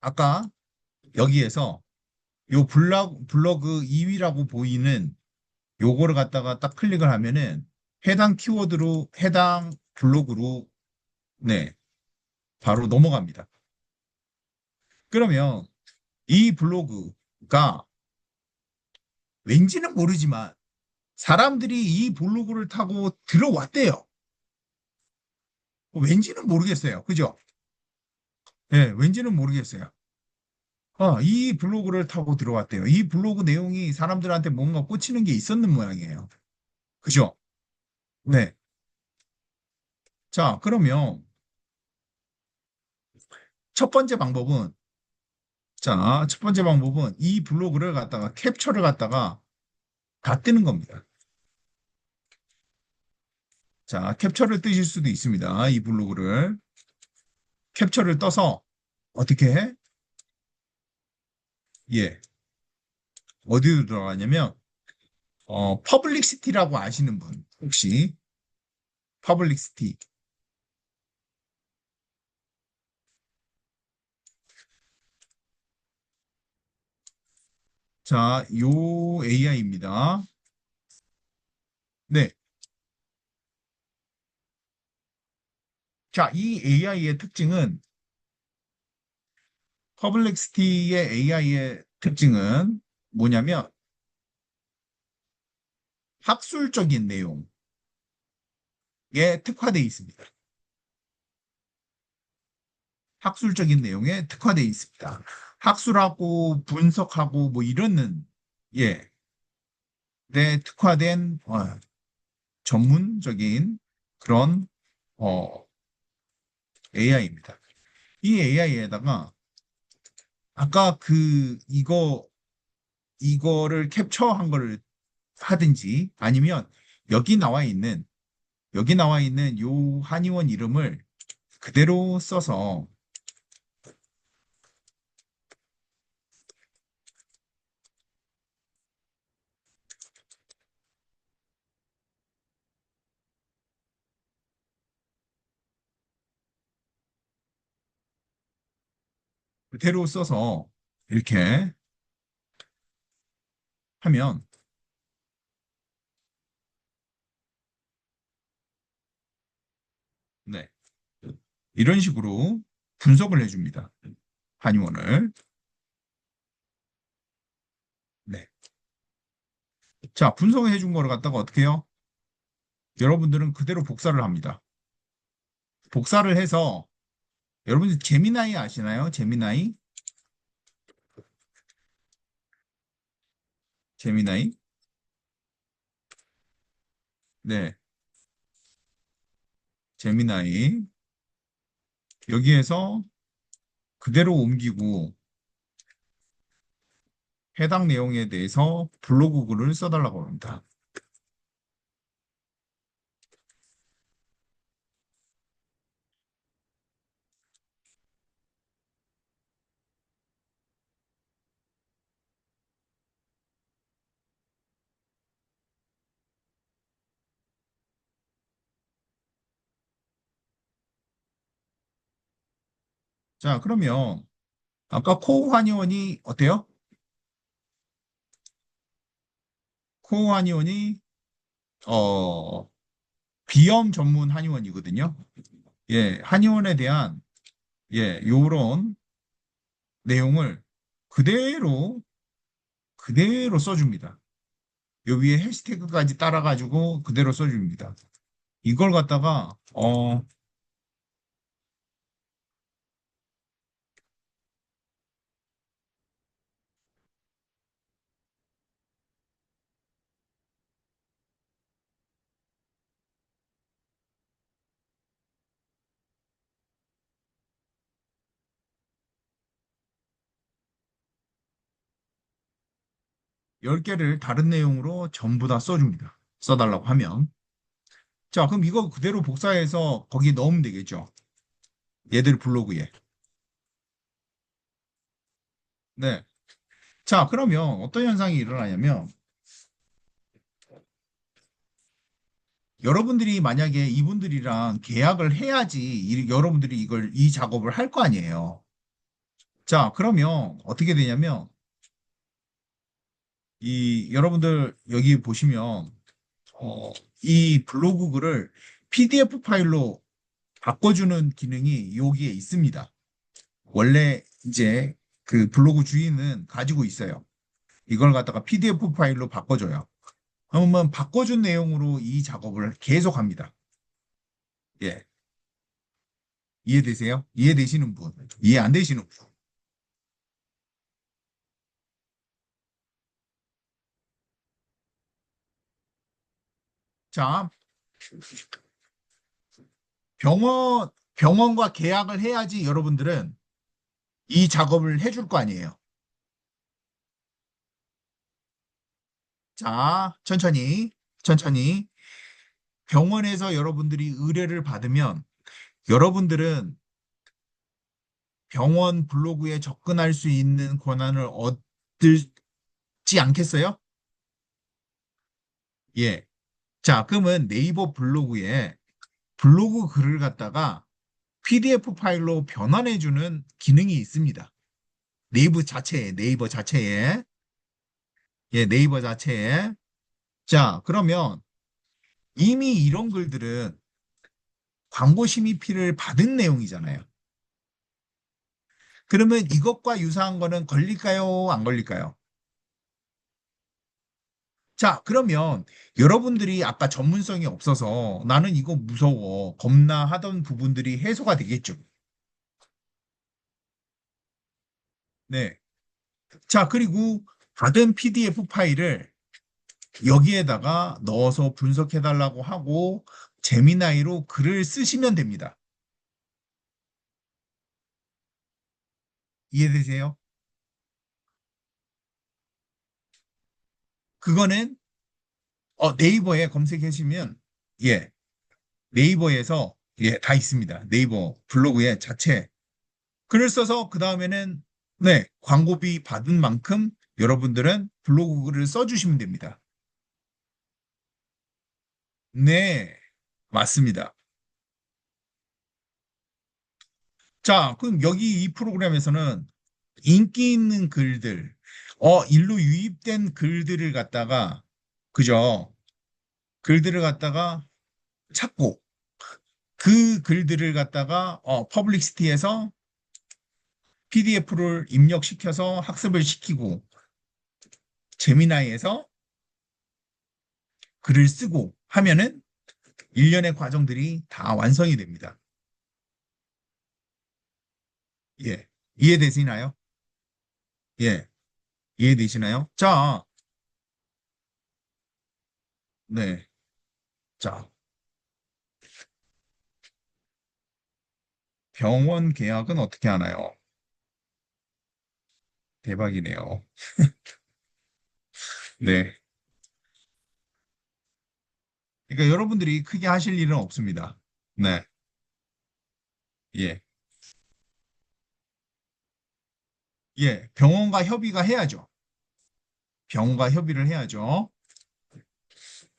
아까 여기에서 요 블로그 2위라고 보이는 요거를 갖다가 딱 클릭을 하면은 해당 블로그로, 네, 바로 넘어갑니다. 그러면 이 블로그가 왠지는 모르지만 사람들이 이 블로그를 타고 들어왔대요. 왠지는 모르겠어요. 그죠? 예, 왠지는 모르겠어요. 이 블로그를 타고 들어왔대요. 이 블로그 내용이 사람들한테 뭔가 꽂히는 게 있었는 모양이에요. 그죠? 네. 자, 그러면 첫 번째 방법은, 첫 번째 방법은 이 블로그를 갖다가 캡처를 갖다가 다 뜨는 겁니다. 자, 캡처를 뜨실 수도 있습니다. 이 블로그를. 캡처를 떠서 어떻게 해? 예. 어디로 들어가냐면, 퍼블릭시티라고 아시는 분, 혹시, 퍼블릭시티. 자, 요 AI입니다. 네. 자, 이 AI의 특징은, 퍼블릭시티의 AI의 특징은 뭐냐면, 학술적인 내용에 특화되어 있습니다. 학술적인 내용에 특화되어 있습니다. 학술하고 분석하고 뭐 이런 예, 데 특화된 전문적인 그런 AI입니다. 이 AI에다가 아까 이거를 캡처한 거를 하든지 아니면 여기 나와 있는 여기 나와 있는 요 한의원 이름을 그대로 써서 그대로 써서 이렇게 하면 네, 이런 식으로 분석을 해줍니다. 한의원을. 네. 자, 분석을 해준 거를 갖다가 어떻게 해요? 여러분들은 그대로 복사를 합니다. 복사를 해서 여러분들 제미나이 아시나요? 제미나이? 제미나이? 네, 제미나이. 여기에서 그대로 옮기고 해당 내용에 대해서 블로그 글을 써달라고 합니다. 자, 그러면 아까 코어 한의원이 어때요? 코어 한의원이 어, 비염 전문 한의원이거든요. 예, 한의원에 대한 요런 내용을 그대로 써줍니다. 요 위에 해시태그까지 따라가지고 그대로 써줍니다. 이걸 갖다가 10개를 다른 내용으로 전부 다 써줍니다. 써달라고 하면. 자, 그럼 이거 그대로 복사해서 거기에 넣으면 되겠죠. 얘들 블로그에. 네. 자, 그러면 어떤 현상이 일어나냐면 여러분들이 만약에 이분들이랑 계약을 해야지 여러분들이 이 작업을 할 거 아니에요. 자, 그러면 어떻게 되냐면 이 여러분들 여기 보시면 어, 이 블로그 글을 PDF 파일로 바꿔주는 기능이 여기에 있습니다. 원래 이제 그 블로그 주인은 가지고 있어요. 이걸 갖다가 PDF 파일로 바꿔줘요. 그러면 바꿔준 내용으로 이 작업을 계속합니다. 예, 이해되세요? 이해되시는 분, 이해 안 되시는 분. 자, 병원과 계약을 해야지 여러분들은 이 작업을 해줄 거 아니에요. 자, 천천히. 병원에서 여러분들이 의뢰를 받으면 여러분들은 병원 블로그에 접근할 수 있는 권한을 얻지 않겠어요? 예. 자, 그러면 네이버 블로그에 블로그 글을 갖다가 PDF 파일로 변환해주는 기능이 있습니다. 네이버 자체에. 예, 네이버 자체에. 자, 그러면 이미 이런 글들은 광고 심의피를 받은 내용이잖아요. 그러면 이것과 유사한 거는 걸릴까요? 안 걸릴까요? 자, 그러면 여러분들이 아까 전문성이 없어서 나는 이거 무서워, 겁나 하던 부분들이 해소가 되겠죠. 네. 자, 그리고 받은 PDF 파일을 여기에다가 넣어서 분석해달라고 하고 제미나이로 글을 쓰시면 됩니다. 이해되세요? 그거는 네이버에 검색하시면 예, 네이버에서 예, 다 있습니다. 네이버 블로그에 자체 글을 써서 그 다음에는 네, 광고비 받은 만큼 여러분들은 블로그 글을 써주시면 됩니다. 네, 맞습니다. 자, 그럼 여기 이 프로그램에서는 인기 있는 글들, 일로 유입된 글들을 갖다가, 그죠? 글들을 갖다가 찾고, 그 글들을 갖다가, 퍼블릭시티에서 PDF를 입력시켜서 학습을 시키고, 제미나이에서 글을 쓰고 하면은 일련의 과정들이 다 완성이 됩니다. 예. 이해되시나요? 예. 이해되시나요? 자, 네. 자, 병원 계약은 어떻게 하나요? 대박이네요. 네. 그러니까 여러분들이 크게 하실 일은 없습니다. 네. 예. 예. 병원과 협의가 해야죠. 병원과 협의를 해야죠.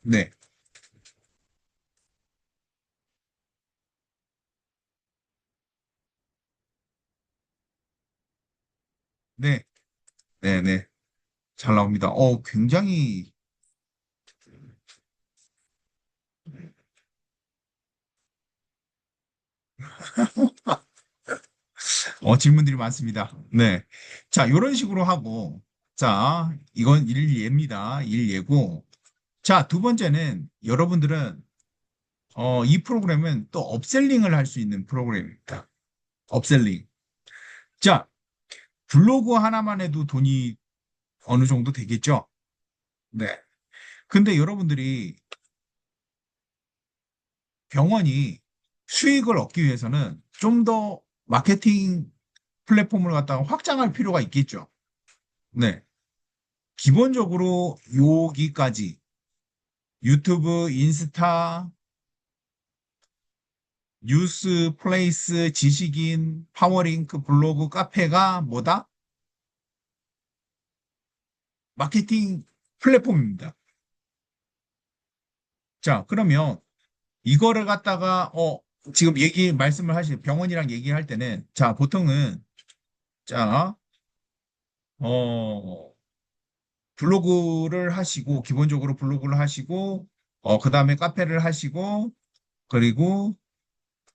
네. 네. 네. 네. 잘 나옵니다. 굉장히, 질문들이 많습니다. 네. 자, 이런 식으로 하고, 자, 이건 일예입니다. 일예고. 자, 두 번째는 여러분들은, 이 프로그램은 또 업셀링을 할 수 있는 프로그램입니다. 업셀링. 자, 블로그 하나만 해도 돈이 어느 정도 되겠죠? 네. 근데 여러분들이 병원이 수익을 얻기 위해서는 좀 더 마케팅 플랫폼을 갖다가 확장할 필요가 있겠죠. 네. 기본적으로 여기까지 유튜브, 인스타, 뉴스, 플레이스, 지식인, 파워링크, 블로그, 카페가 뭐다? 마케팅 플랫폼입니다. 자, 그러면 이거를 갖다가 지금 말씀을 하실 병원이랑 얘기할 때는 자, 보통은 자, 어 블로그를 하시고 기본적으로 블로그를 하시고 그다음에 카페를 하시고 그리고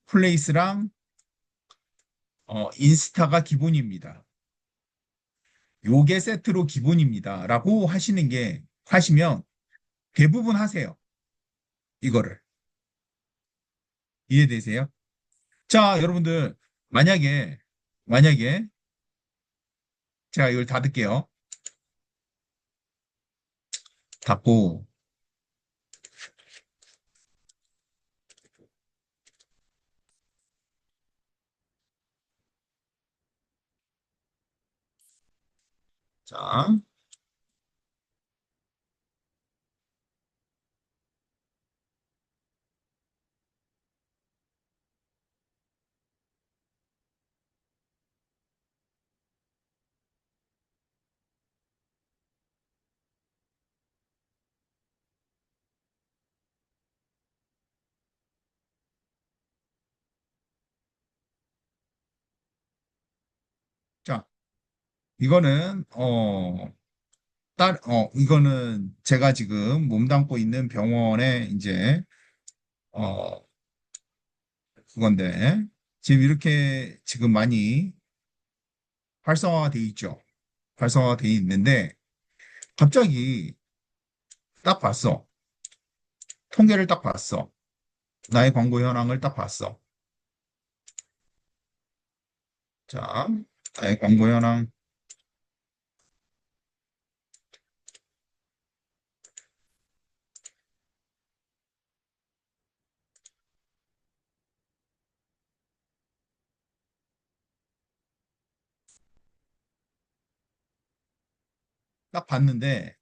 플레이스랑 인스타가 기본입니다. 요게 세트로 기본입니다라고 하시면 대부분 하세요. 이거를 이해되세요? 자, 여러분들 만약에 제가 이걸 닫을게요. 닫고 자, 자, 이거는 이거는 제가 지금 몸담고 있는 병원에 이제 어 그건데 지금 이렇게 지금 많이 활성화가 돼 있죠. 활성화가 돼 있는데 갑자기 딱 봤어. 통계를 딱 봤어. 나의 광고 현황을 딱 봤어. 자, 나의 광고 현황. 딱 봤는데,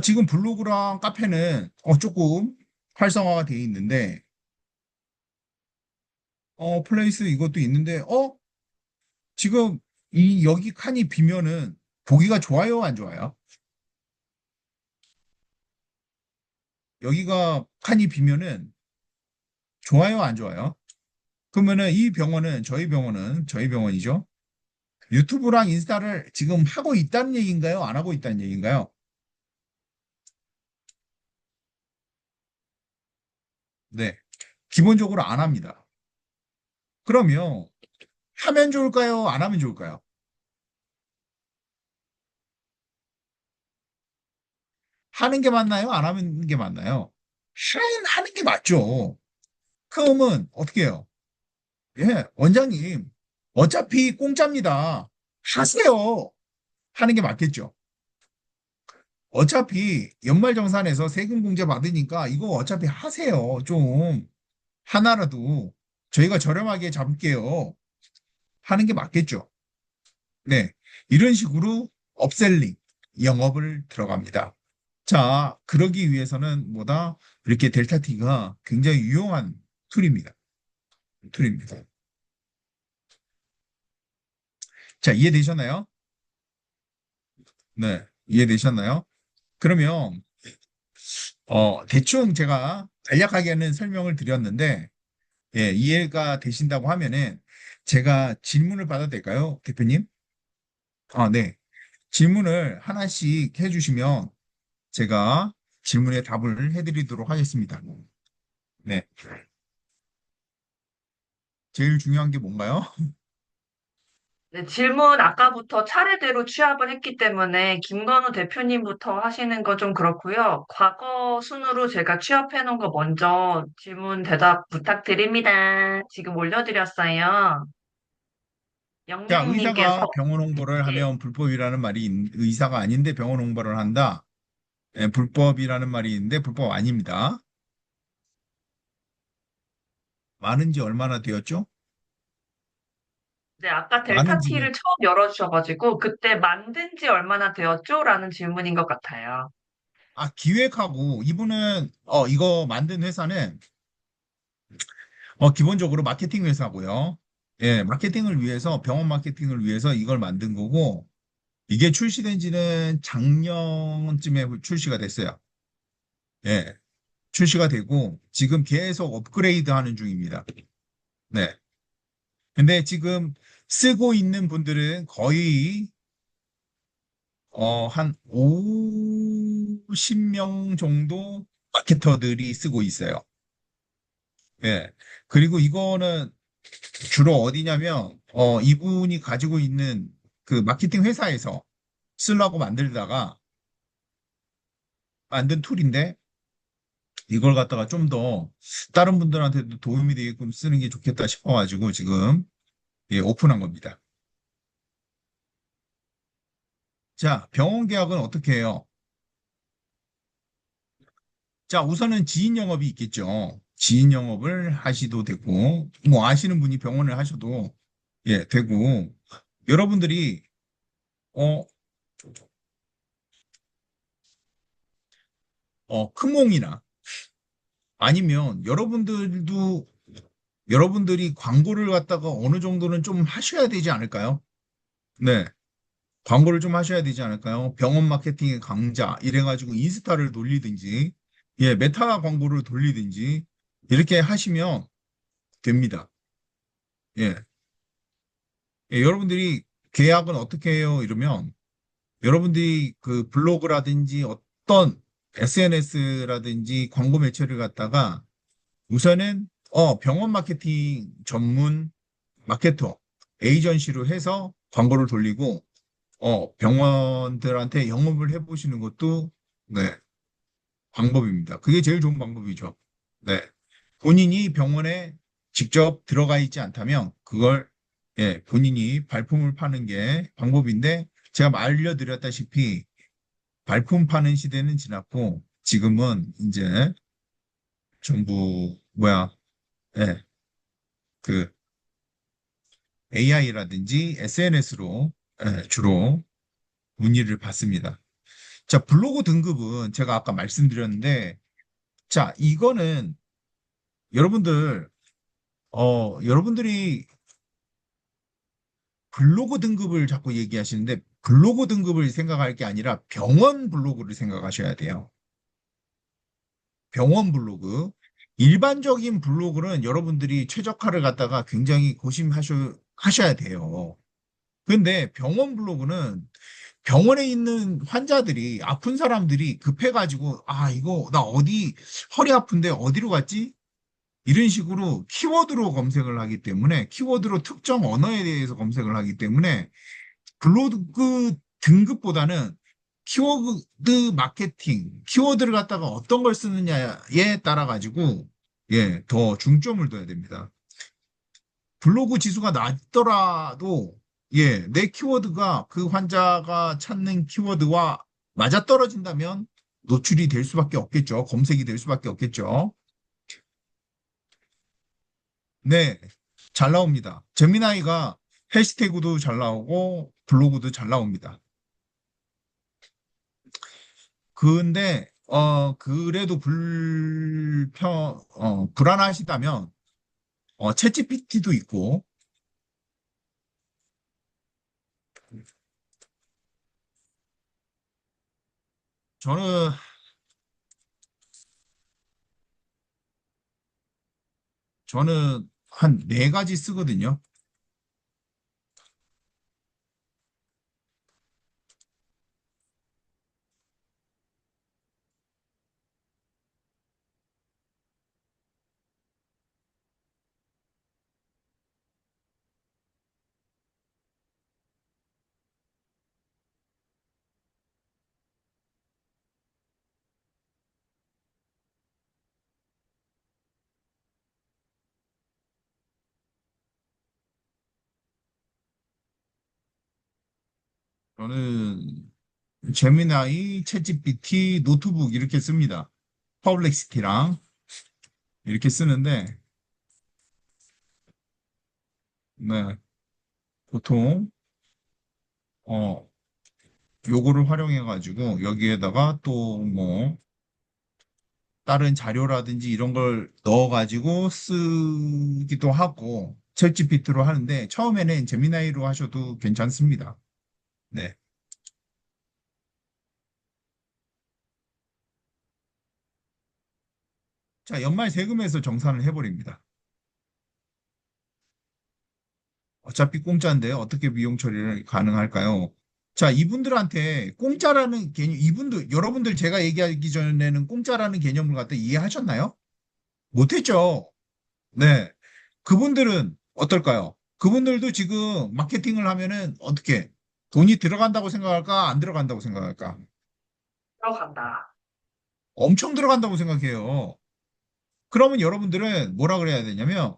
지금 블로그랑 카페는 조금 활성화가 돼 있는데, 플레이스 이것도 있는데, 지금 여기 칸이 비면은 보기가 좋아요, 안 좋아요? 여기가 칸이 비면은 좋아요, 안 좋아요? 그러면은 이 병원은, 저희 병원이죠. 유튜브랑 인스타를 지금 하고 있다는 얘기인가요? 안 하고 있다는 얘기인가요? 네. 기본적으로 안 합니다. 그러면 하면 좋을까요? 안 하면 좋을까요? 하는 게 맞나요? 안 하는 게 맞나요? 하는 게 맞죠. 그러면 어떻게 해요? 예, 원장님, 어차피 공짜입니다. 하세요. 하는 게 맞겠죠. 어차피 연말정산에서 세금 공제 받으니까 이거 어차피 하세요. 좀 하나라도 저희가 저렴하게 잡을게요. 하는 게 맞겠죠. 네. 이런 식으로 업셀링, 영업을 들어갑니다. 자, 그러기 위해서는 뭐다? 이렇게 델타 T가 굉장히 유용한 툴입니다. 툴입니다. 자, 이해되셨나요? 네. 이해되셨나요? 그러면, 대충 제가 간략하게는 설명을 드렸는데, 예, 이해가 되신다고 하면은 제가 질문을 받아도 될까요, 대표님? 아, 네. 질문을 하나씩 해주시면 제가 질문에 답을 해드리도록 하겠습니다. 네. 제일 중요한 게 뭔가요? 네, 질문 아까부터 차례대로 취합을 했기 때문에 김건우 대표님부터 하시는 거 좀 그렇고요. 과거 순으로 제가 취합해 놓은 거 먼저 질문 대답 부탁드립니다. 지금 올려드렸어요. 자, 영명님께서 의사가 병원 홍보를 네, 하면 불법이라는 의사가 아닌데 병원 홍보를 한다. 예, 불법이라는 말이 있는데 불법 아닙니다. 많은 지 얼마나 되었죠? 네, 아까 많은 델타 지는, T를 처음 열어주셔가지고 그때 만든 지 얼마나 되었죠? 라는 질문인 것 같아요. 기획하고, 이분은, 이거 만든 회사는, 기본적으로 마케팅 회사고요. 예, 마케팅을 위해서, 병원 마케팅을 위해서 이걸 만든 거고, 이게 출시된 지는 작년쯤에 출시가 됐어요. 예, 출시가 되고, 지금 계속 업그레이드 하는 중입니다. 네. 근데 지금 쓰고 있는 분들은 거의 한 50명 정도 마케터들이 쓰고 있어요. 예. 그리고 이거는 주로 어디냐면 이분이 가지고 있는 그 마케팅 회사에서 쓰려고 만들다가 만든 툴인데 이걸 갖다가 좀 더 다른 분들한테도 도움이 되게끔 쓰는 게 좋겠다 싶어가지고 지금 예, 오픈한 겁니다. 자, 병원 계약은 어떻게 해요? 자, 우선은 지인 영업이 있겠죠. 지인 영업을 하셔도 되고, 뭐 아시는 분이 병원을 하셔도 예, 되고, 여러분들이 어, 크몽이나 아니면 여러분들이 광고를 갖다가 어느 정도는 좀 하셔야 되지 않을까요? 네. 광고를 좀 하셔야 되지 않을까요? 병원 마케팅의 강자 이래가지고 인스타를 돌리든지, 예, 메타 광고를 돌리든지 이렇게 하시면 됩니다. 예. 예, 여러분들이 계약은 어떻게 해요? 이러면 여러분들이 그 블로그라든지 어떤 SNS라든지 광고 매체를 갖다가 우선은 병원 마케팅 전문 마케터 에이전시로 해서 광고를 돌리고 병원들한테 영업을 해보시는 것도 네, 방법입니다. 그게 제일 좋은 방법이죠. 네. 본인이 병원에 직접 들어가 있지 않다면 그걸 예, 본인이 발품을 파는 게 방법인데 제가 알려드렸다시피 발품 파는 시대는 지났고 지금은 이제 전부 뭐야 예, 그 AI라든지 SNS로 주로 문의를 받습니다. 자, 블로그 등급은 제가 아까 말씀드렸는데, 자, 이거는 여러분들, 여러분들이 블로그 등급을 자꾸 얘기하시는데, 블로그 등급을 생각할 게 아니라 병원 블로그를 생각하셔야 돼요. 병원 블로그. 일반적인 블로그는 여러분들이 최적화를 갖다가 굉장히 하셔야 돼요. 근데 병원 블로그는 병원에 있는 환자들이, 아픈 사람들이 급해가지고, 아, 이거, 나 허리 아픈데 어디로 갔지? 이런 식으로 키워드로 검색을 하기 때문에, 키워드로 특정 언어에 대해서 검색을 하기 때문에, 블로그 등급보다는 키워드 마케팅, 키워드를 갖다가 어떤 걸 쓰느냐에 따라 가지고, 예, 더 중점을 둬야 됩니다. 블로그 지수가 낮더라도, 예, 내 키워드가 그 환자가 찾는 키워드와 맞아떨어진다면 노출이 될 수밖에 없겠죠. 검색이 될 수밖에 없겠죠. 네, 잘 나옵니다. 제미나이가 해시태그도 잘 나오고 블로그도 잘 나옵니다. 근데 그래도 불안하시다면 챗GPT도 있고 저는 저는 한 네 가지 쓰거든요. 저는 제미나이, 챗GPT, 노트북 이렇게 씁니다. 퍼블렉시티랑 이렇게 쓰는데 네, 보통 어 요거를 활용해 가지고 여기에다가 또 뭐 다른 자료라든지 이런 걸 넣어 가지고 쓰기도 하고 챗GPT로 하는데 처음에는 제미나이로 하셔도 괜찮습니다. 네. 자, 연말 세금에서 정산을 해버립니다. 어차피 공짜인데 어떻게 비용 처리를 가능할까요? 자, 이분들한테 공짜라는 개념, 여러분들 제가 얘기하기 전에는 공짜라는 개념을 갖다 이해하셨나요? 못했죠. 네. 그분들은 어떨까요? 그분들도 지금 마케팅을 하면은 어떻게 돈이 들어간다고 생각할까? 안 들어간다고 생각할까? 들어간다. 엄청 들어간다고 생각해요. 그러면 여러분들은 뭐라 그래야 되냐면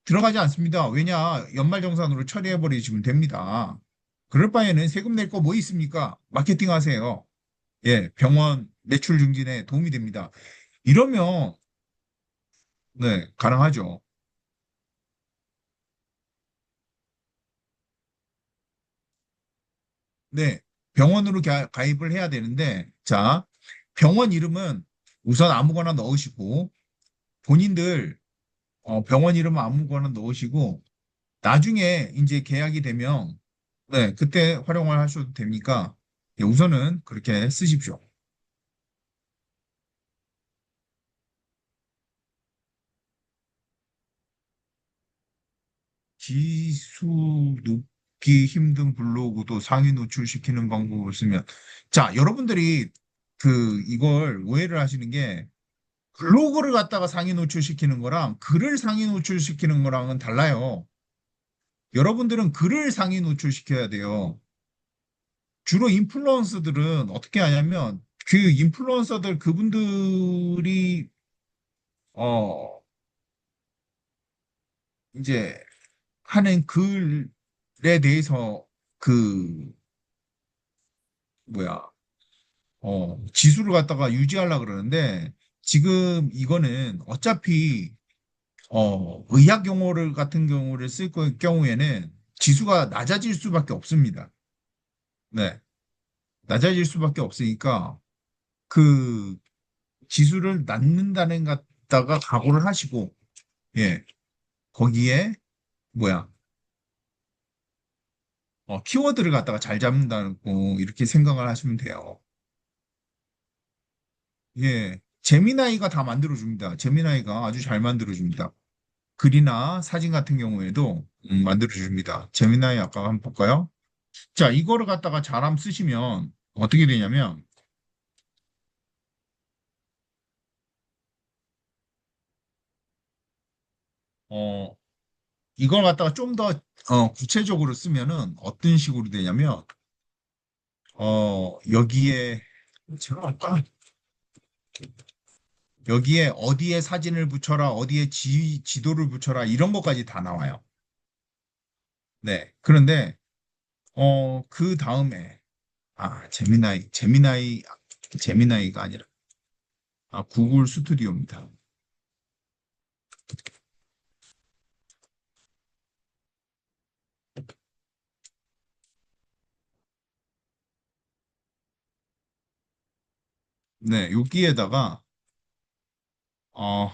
들어가지 않습니다. 왜냐? 연말정산으로 처리해버리시면 됩니다. 그럴 바에는 세금 낼 거 뭐 있습니까? 마케팅 하세요. 예, 병원 매출 증진에 도움이 됩니다. 이러면, 네, 가능하죠. 네, 병원으로 가입을 해야 되는데, 자, 병원 이름은 우선 아무거나 넣으시고, 본인들, 병원 이름 아무거나 넣으시고, 나중에 이제 계약이 되면, 네, 그때 활용을 하셔도 되니까, 예, 우선은 그렇게 쓰십시오. 지수 높기 힘든 블로그도 상위 노출시키는 방법을 쓰면 자, 여러분들이 이걸 오해를 하시는 게 블로그를 갖다가 상위 노출시키는 거랑 글을 상위 노출시키는 거랑은 달라요. 여러분들은 글을 상위 노출시켜야 돼요. 주로 인플루언서들은 어떻게 하냐면 그 인플루언서들 그분들이 어 이제 하는 글에 대해서 그 뭐야 지수를 갖다가 유지하려고 그러는데 지금 이거는 어차피 의학 용어를 같은 경우를 쓸 경우에는 지수가 낮아질 수밖에 없습니다. 네. 낮아질 수밖에 없으니까 그 지수를 낳는다는 갖다가 각오를 하시고, 예, 거기에 뭐야, 키워드를 갖다가 잘 잡는다고 이렇게 생각을 하시면 돼요. 예, 제미나이가 다 만들어줍니다. 제미나이가 아주 잘 만들어줍니다. 글이나 사진 같은 경우에도 만들어줍니다. 제미나이 아까 한번 볼까요? 자, 이거를 갖다가 잘함 쓰시면 어떻게 되냐면, 어, 이걸 갖다가 좀 더 구체적으로 쓰면은 어떤 식으로 되냐면, 여기에, 제가 아까 여기에 어디에 사진을 붙여라, 어디에 지도를 붙여라, 이런 것까지 다 나와요. 네. 그런데, 그 다음에, 제미나이가 아니라, 구글 스튜디오입니다. 네. 여기에다가, 어,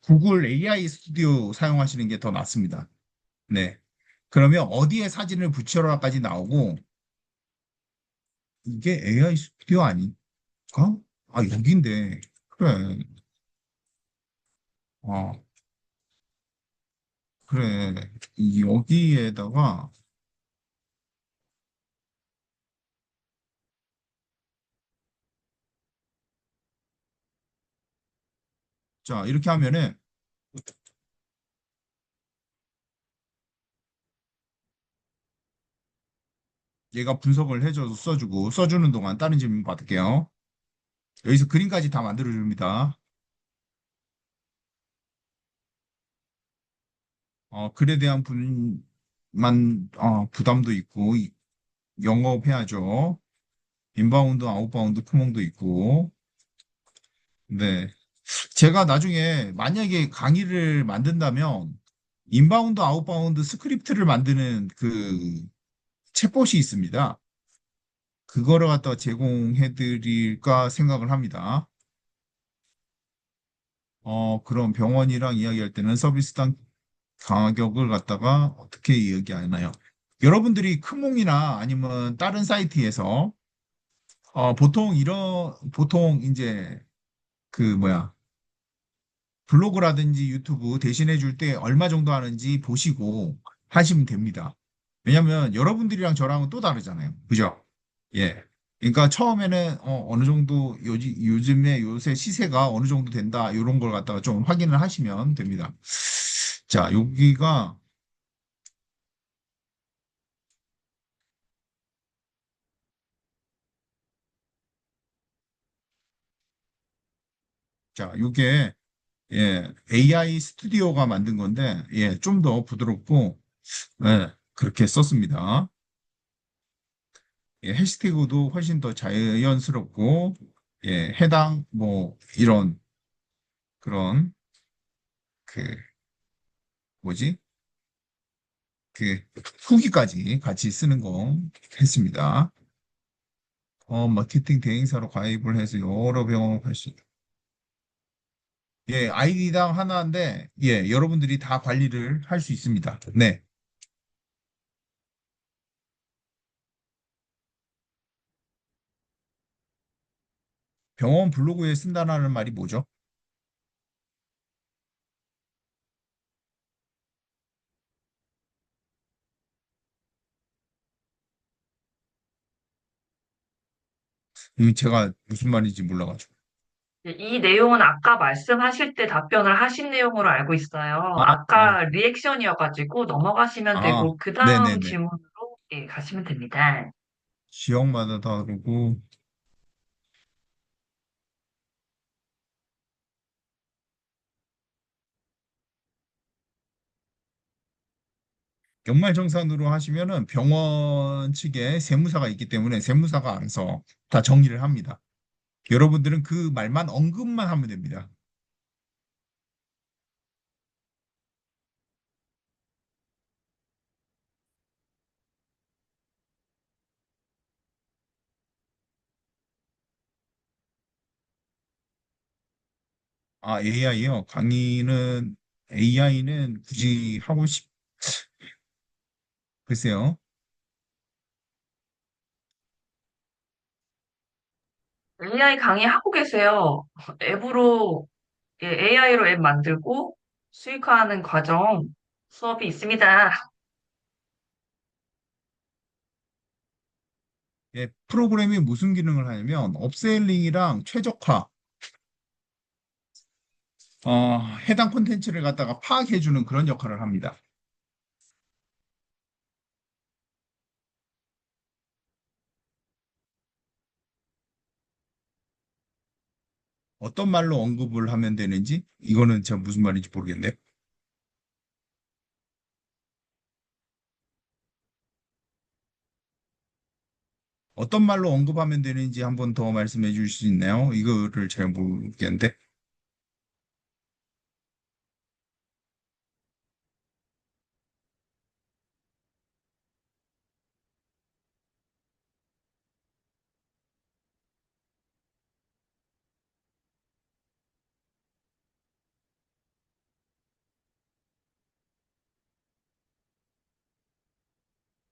구글 AI 스튜디오 사용하시는 게 더 낫습니다. 네. 그러면 어디에 사진을 붙여라까지 나오고, 이게 AI 스튜디오 아닌가? 여긴데. 그래. 어, 그래. 여기에다가, 자, 이렇게 하면은, 얘가 분석을 해줘서 써주고, 써주는 동안 다른 질문 받을게요. 여기서 그림까지 다 만들어줍니다. 글에 대한 부담도 있고, 영업해야죠. 인바운드, 아웃바운드 구멍도 있고, 네. 제가 나중에 만약에 강의를 만든다면, 인바운드, 아웃바운드 스크립트를 만드는 그 챗봇이 있습니다. 그거를 갖다가 제공해 드릴까 생각을 합니다. 그럼 병원이랑 이야기할 때는 서비스당 가격을 갖다가 어떻게 이야기하나요? 여러분들이 크몽이나 아니면 다른 사이트에서 보통 이제 그 뭐야 블로그라든지 유튜브 대신해 줄 때 얼마 정도 하는지 보시고 하시면 됩니다. 왜냐면 여러분들이랑 저랑은 또 다르잖아요. 그죠? 예. 그러니까 처음에는 어느 정도 요새 시세가 어느 정도 된다 이런 걸 갖다가 좀 확인을 하시면 됩니다. 자, 여기가 자, 이게 AI 스튜디오가 만든 건데 좀 더 부드럽고 그렇게 썼습니다. 해시태그도 훨씬 더 자연스럽고 해당 뭐 이런 그런 그 뭐지? 그 후기까지 같이 쓰는 거 했습니다. 마케팅 대행사로 가입을 해서 여러 병원을 갈 수 있다. 아이디당 하나인데, 여러분들이 다 관리를 할 수 있습니다. 네. 병원 블로그에 쓴다는 말이 뭐죠? 제가 무슨 말인지 몰라가지고. 이 내용은 아까 말씀하실 때 답변을 하신 내용으로 알고 있어요. 아, 아, 아까 리액션이어가지고 넘어가시면 아, 되고, 그 다음 네네네. 질문으로 예, 가시면 됩니다. 지역마다 다르고, 연말정산으로 하시면은 병원 측에 세무사가 있기 때문에 세무사가 알아서 다 정리를 합니다. 여러분들은 그 말만 언급만 하면 됩니다. 아, AI요? AI는 굳이 글쎄요. AI 강의 하고 계세요. 앱으로, 예, AI로 앱 만들고 수익화하는 과정 수업이 있습니다. 예, 프로그램이 무슨 기능을 하냐면, 업셀링이랑 최적화, 해당 콘텐츠를 갖다가 파악해주는 그런 역할을 합니다. 어떤 말로 언급을 하면 되는지, 이거는 제가 무슨 말인지 모르겠네요. 어떤 말로 언급하면 되는지 한번 더 말씀해 주실 수 있나요? 이거를 잘 모르겠는데.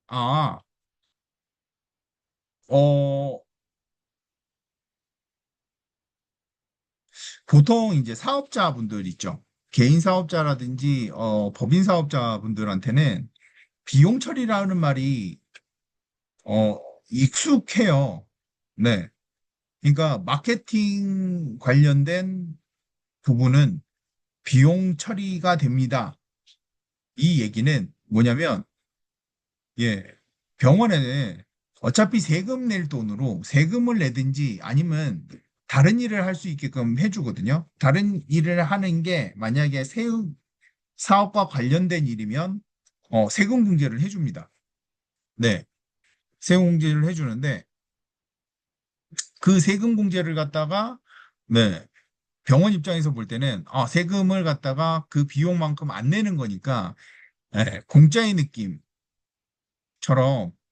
아, 어, 보통 이제 사업자분들 있죠. 개인 사업자라든지, 법인 사업자분들한테는 비용 처리라는 말이, 어, 익숙해요. 네. 그러니까 마케팅 관련된 부분은 비용 처리가 됩니다. 이 얘기는 뭐냐면, 예, 병원에 어차피 세금 낼 돈으로 세금을 내든지 아니면 다른 일을 할 수 있게끔 해주거든요. 다른 일을 하는 게 만약에 사업과 관련된 일이면 세금 공제를 해줍니다. 네, 세금 공제를 해주는데 그 세금 공제를 갖다가 네, 병원 입장에서 볼 때는 세금을 갖다가 그 비용만큼 안 내는 거니까 공짜의 느낌처럼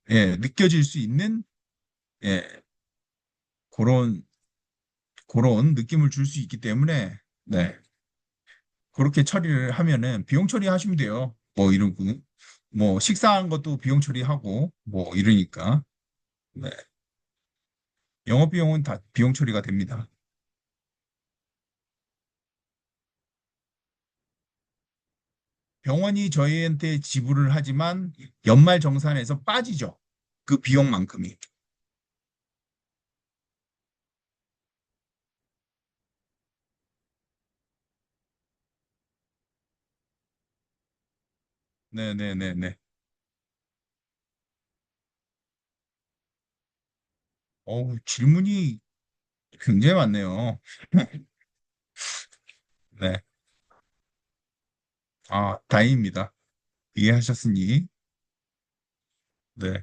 느껴질 수 있는 예, 그런 그런 느낌을 줄 수 있기 때문에 네, 그렇게 처리를 하면은 비용 처리하시면 돼요. 뭐 이러고 뭐 식사한 것도 비용 처리하고 뭐 이러니까 네, 영업 비용은 다 비용 처리가 됩니다. 병원이 저희한테 지불을 하지만 연말 정산에서 빠지죠. 그 비용만큼이. 네네네네. 질문이 굉장히 많네요. 네. 다행입니다. 이해하셨으니. 네.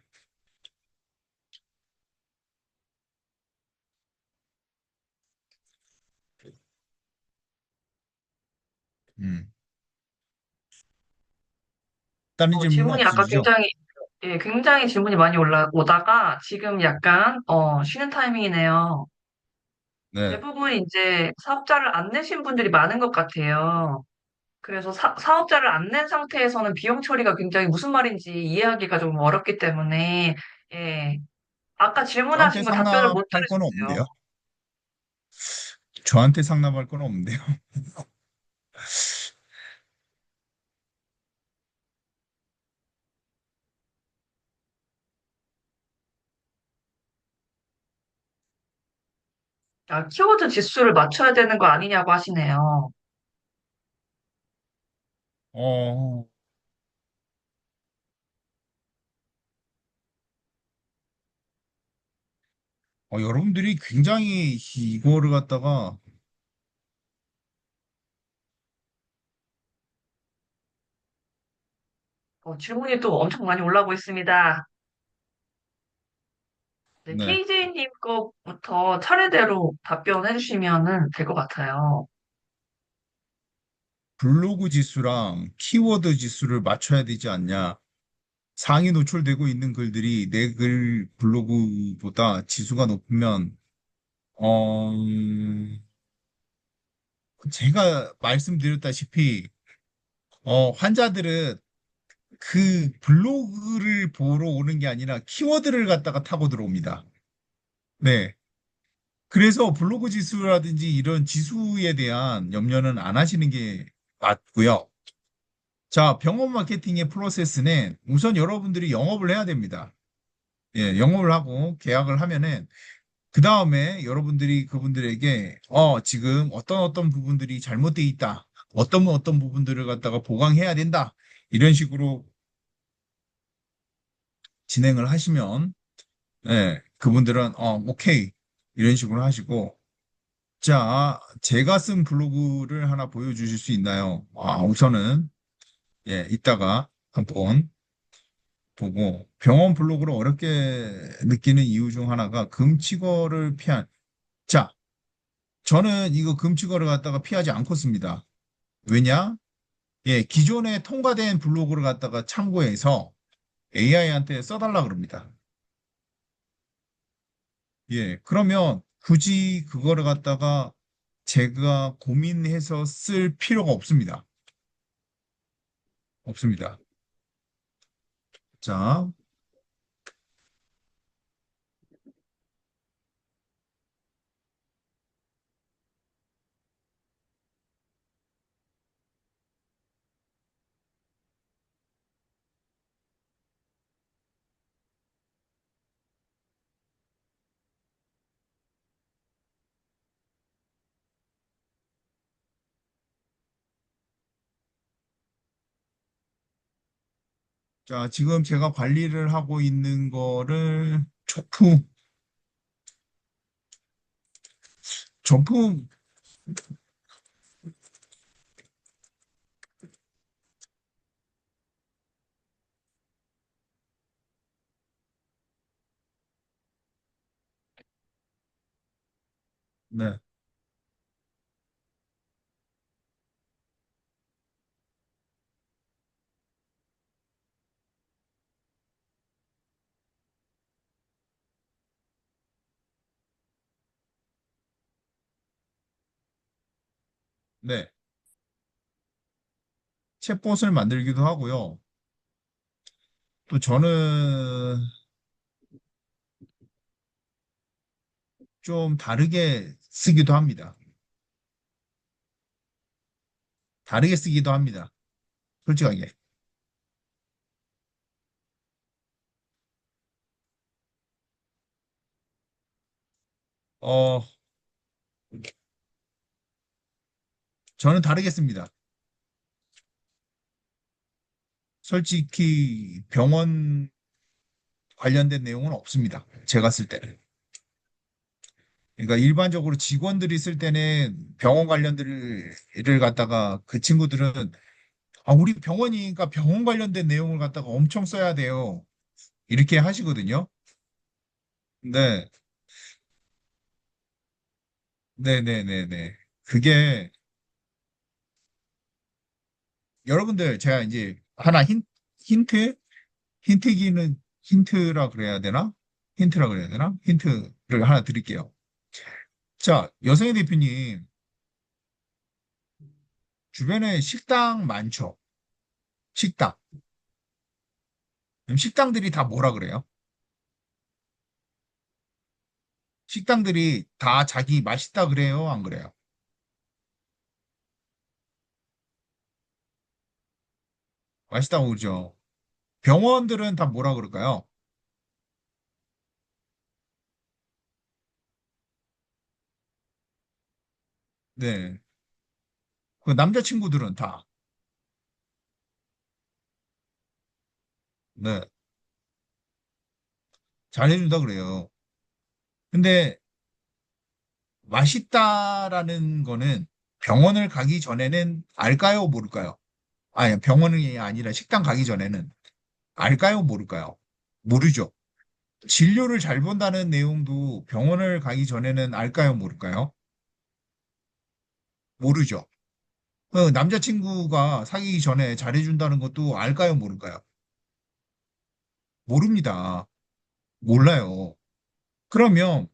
음. 다른 질문은 질문이 아까 없으시죠? 굉장히 질문이 많이 오다가 지금 약간, 쉬는 타이밍이네요. 네. 대부분 이제 사업자를 안 내신 분들이 많은 것 같아요. 그래서 사업자를 안 낸 상태에서는 비용 처리가 굉장히 무슨 말인지 이해하기가 좀 어렵기 때문에, 예. 아까 저한테 질문하신 거 답변을 못 상납할 건 들으셨어요. 없는데요. 저한테 상납할 건 없는데요. 자, 키워드 지수를 맞춰야 되는 거 아니냐고 하시네요. 어, 여러분들이 굉장히 이거를 갖다가 질문이 또 엄청 많이 올라오고 있습니다. 네, 네, KJ님 거부터 차례대로 답변해 주시면 될 것 같아요. 블로그 지수랑 키워드 지수를 맞춰야 되지 않냐. 상위 노출되고 있는 글들이 내 글 블로그보다 지수가 높으면, 어, 제가 말씀드렸다시피, 환자들은 그 블로그를 보러 오는 게 아니라 키워드를 갖다가 타고 들어옵니다. 네. 그래서 블로그 지수라든지 이런 지수에 대한 염려는 안 하시는 게 맞고요. 자, 병원 마케팅의 프로세스는 우선 여러분들이 영업을 해야 됩니다. 예, 영업을 하고 계약을 하면은 그 다음에 여러분들이 그분들에게 지금 어떤 부분들이 잘못돼 있다. 어떤 부분들을 갖다가 보강해야 된다. 이런 식으로 진행을 하시면 예, 그분들은 오케이. 이런 식으로 하시고 자, 제가 쓴 블로그를 하나 보여주실 수 있나요? 우선은 예, 이따가 한번 보고 병원 블로그를 어렵게 느끼는 이유 중 하나가 금치거를 피한 자, 저는 이거 금치거를 갖다가 피하지 않고 씁니다. 왜냐? 예, 기존에 통과된 블로그를 갖다가 참고해서 AI한테 써달라 그럽니다. 예, 그러면 굳이 그거를 갖다가 제가 고민해서 쓸 필요가 없습니다. 없습니다. 자, 자, 지금 제가 관리를 하고 있는 거를 점프, 네, 네. 챗봇을 만들기도 하고요. 또 저는 좀 다르게 쓰기도 합니다. 다르게 쓰기도 합니다. 솔직하게. 어, 저는 다르게 씁니다. 솔직히 병원 관련된 내용은 없습니다. 제가 쓸 때는. 그러니까 일반적으로 직원들이 쓸 때는 병원 관련들을 갖다가 그 친구들은 우리 병원이니까 병원 관련된 내용을 갖다가 엄청 써야 돼요. 이렇게 하시거든요. 네, 네네네네. 그게 여러분들 제가 이제 하나 힌트? 힌트라 그래야 되나? 힌트라 그래야 되나? 힌트를 하나 드릴게요. 자, 여성의 대표님, 주변에 식당 많죠? 식당. 그럼 식당들이 다 뭐라 그래요? 식당들이 다 자기 맛있다 그래요? 안 그래요? 맛있다고 그러죠. 병원들은 다 뭐라 그럴까요? 네. 그 남자친구들은 다, 네, 잘해준다 그래요. 근데 맛있다라는 거는 병원을 가기 전에는 알까요, 모를까요? 아니, 병원이 아니라 식당 가기 전에는 알까요, 모를까요? 모르죠. 진료를 잘 본다는 내용도 병원을 가기 전에는 알까요, 모를까요? 모르죠. 남자친구가 사귀기 전에 잘해준다는 것도 알까요, 모를까요? 모릅니다. 몰라요. 그러면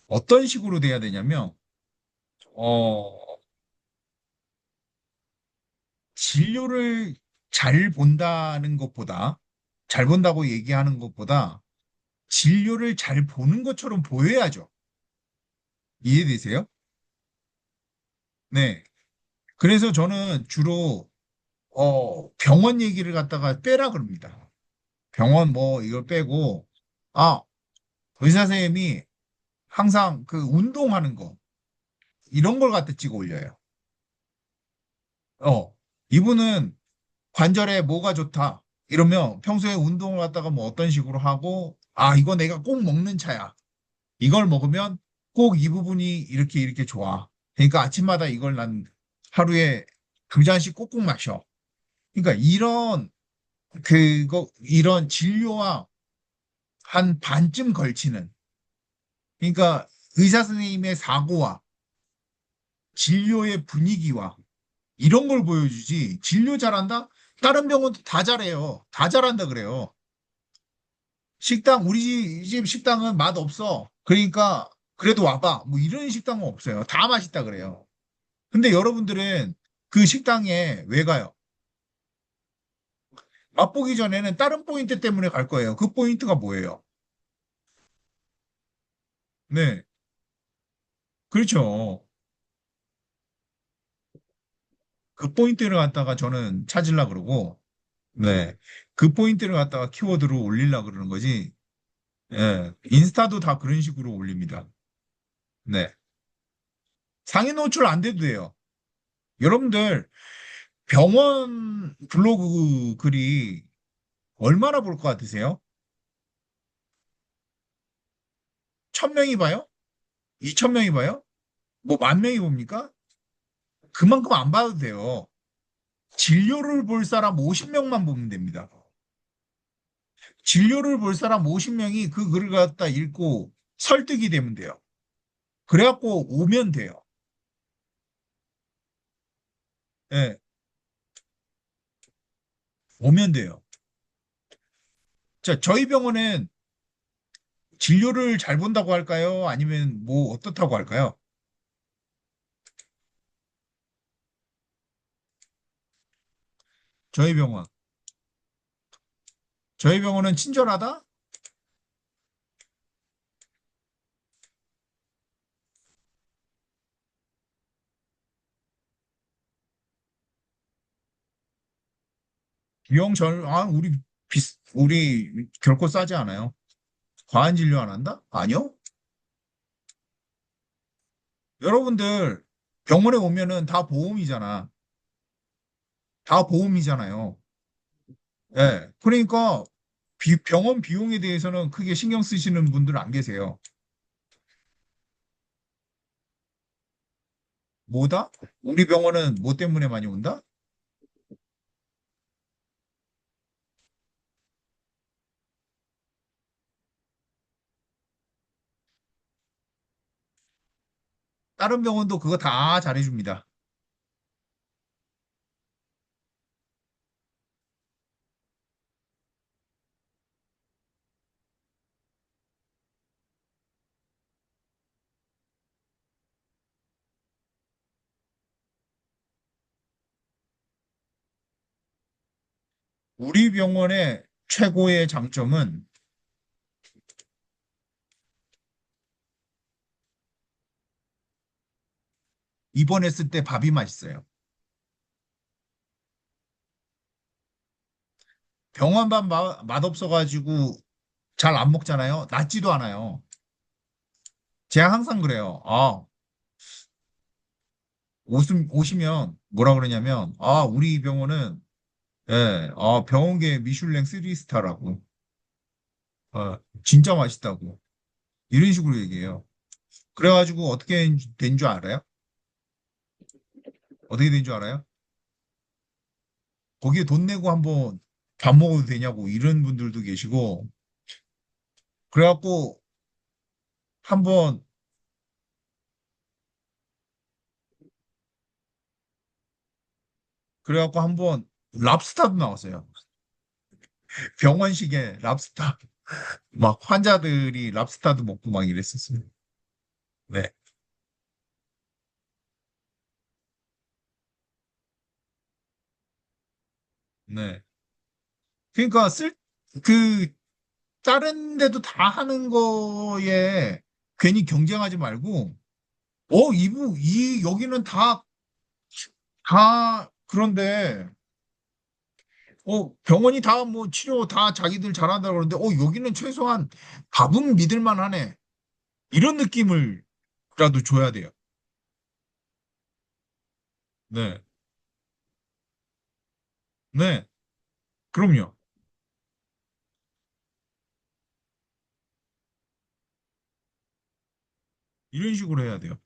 어떤 식으로 돼야 되냐면, 어, 진료를 잘 본다는 것보다, 잘 본다고 얘기하는 것보다, 진료를 잘 보는 것처럼 보여야죠. 이해되세요? 네. 그래서 저는 주로, 병원 얘기를 갖다가 빼라 그럽니다. 병원 뭐 이걸 빼고, 아, 의사 선생님이 항상 그 운동하는 거, 이런 걸 갖다 찍어 올려요. 어, 이분은 관절에 뭐가 좋다. 이러면 평소에 운동을 갖다가 뭐 어떤 식으로 하고, 아, 이거 내가 꼭 먹는 차야. 이걸 먹으면 꼭 이 부분이 이렇게 이렇게 좋아. 그러니까 아침마다 이걸 난 하루에 두 잔씩 꼭꼭 마셔. 그러니까 이런 진료와 한 반쯤 걸치는, 그러니까 의사 선생님의 사고와 진료의 분위기와 이런 걸 보여주지. 진료 잘한다? 다른 병원도 다 잘해요. 다 잘한다 그래요. 우리 집 식당은 맛 없어. 그러니까 그래도 와봐. 뭐 이런 식당은 없어요. 다 맛있다 그래요. 근데 여러분들은 그 식당에 왜 가요? 맛보기 전에는 다른 포인트 때문에 갈 거예요. 그 포인트가 뭐예요? 네. 그렇죠. 그 포인트를 갖다가 저는 찾으려 그러고, 네. 그 포인트를 갖다가 키워드로 올리려 그러는 거지. 예. 인스타도 다 그런 식으로 올립니다. 네. 상위 노출 안 돼도 돼요. 여러분들 병원 블로그 글이 얼마나 볼 것 같으세요? 1,000명이 봐요? 2,000명이 봐요? 뭐 10,000명이 봅니까? 그만큼 안 봐도 돼요. 진료를 볼 사람 50명만 보면 됩니다. 진료를 볼 사람 50명이 그 글을 갖다 읽고 설득이 되면 돼요. 그래갖고 오면 돼요. 예, 오면 돼요. 자, 저희 병원은 진료를 잘 본다고 할까요? 아니면 뭐 어떻다고 할까요? 저희 병원. 저희 병원은 친절하다? 우리 결코 싸지 않아요. 과한 진료 안 한다? 아니요. 여러분들 병원에 오면은 다 보험이잖아. 다 보험이잖아요. 예. 그러니까 병원 비용에 대해서는 크게 신경 쓰시는 분들 안 계세요. 뭐다? 우리 병원은 뭐 때문에 많이 온다? 다른 병원도 그거 다 잘해줍니다. 우리 병원의 최고의 장점은 입원했을 때 밥이 맛있어요. 병원 밥 맛없어가지고 잘 안 먹잖아요. 낫지도 않아요. 제가 항상 그래요. 오시면 뭐라 그러냐면, 우리 병원은, 예, 병원계 미슐랭 3스타라고. 진짜 맛있다고. 이런 식으로 얘기해요. 그래가지고 어떻게 된 줄 알아요? 어떻게 된 줄 알아요? 거기에 돈 내고 한번 밥 먹어도 되냐고 이런 분들도 계시고, 그래갖고 한번, 그래갖고 한번 랍스타도 나왔어요. 병원식의 랍스타. 막 환자들이 랍스타도 먹고 막 이랬었어요. 네. 네. 그러니까 그, 다른 데도 다 하는 거에 괜히 경쟁하지 말고, 여기는 그런데, 병원이 다 뭐 치료 다 자기들 잘한다 그러는데, 여기는 최소한 밥은 믿을만 하네. 이런 느낌을라도 줘야 돼요. 네. 네. 그럼요. 이런 식으로 해야 돼요.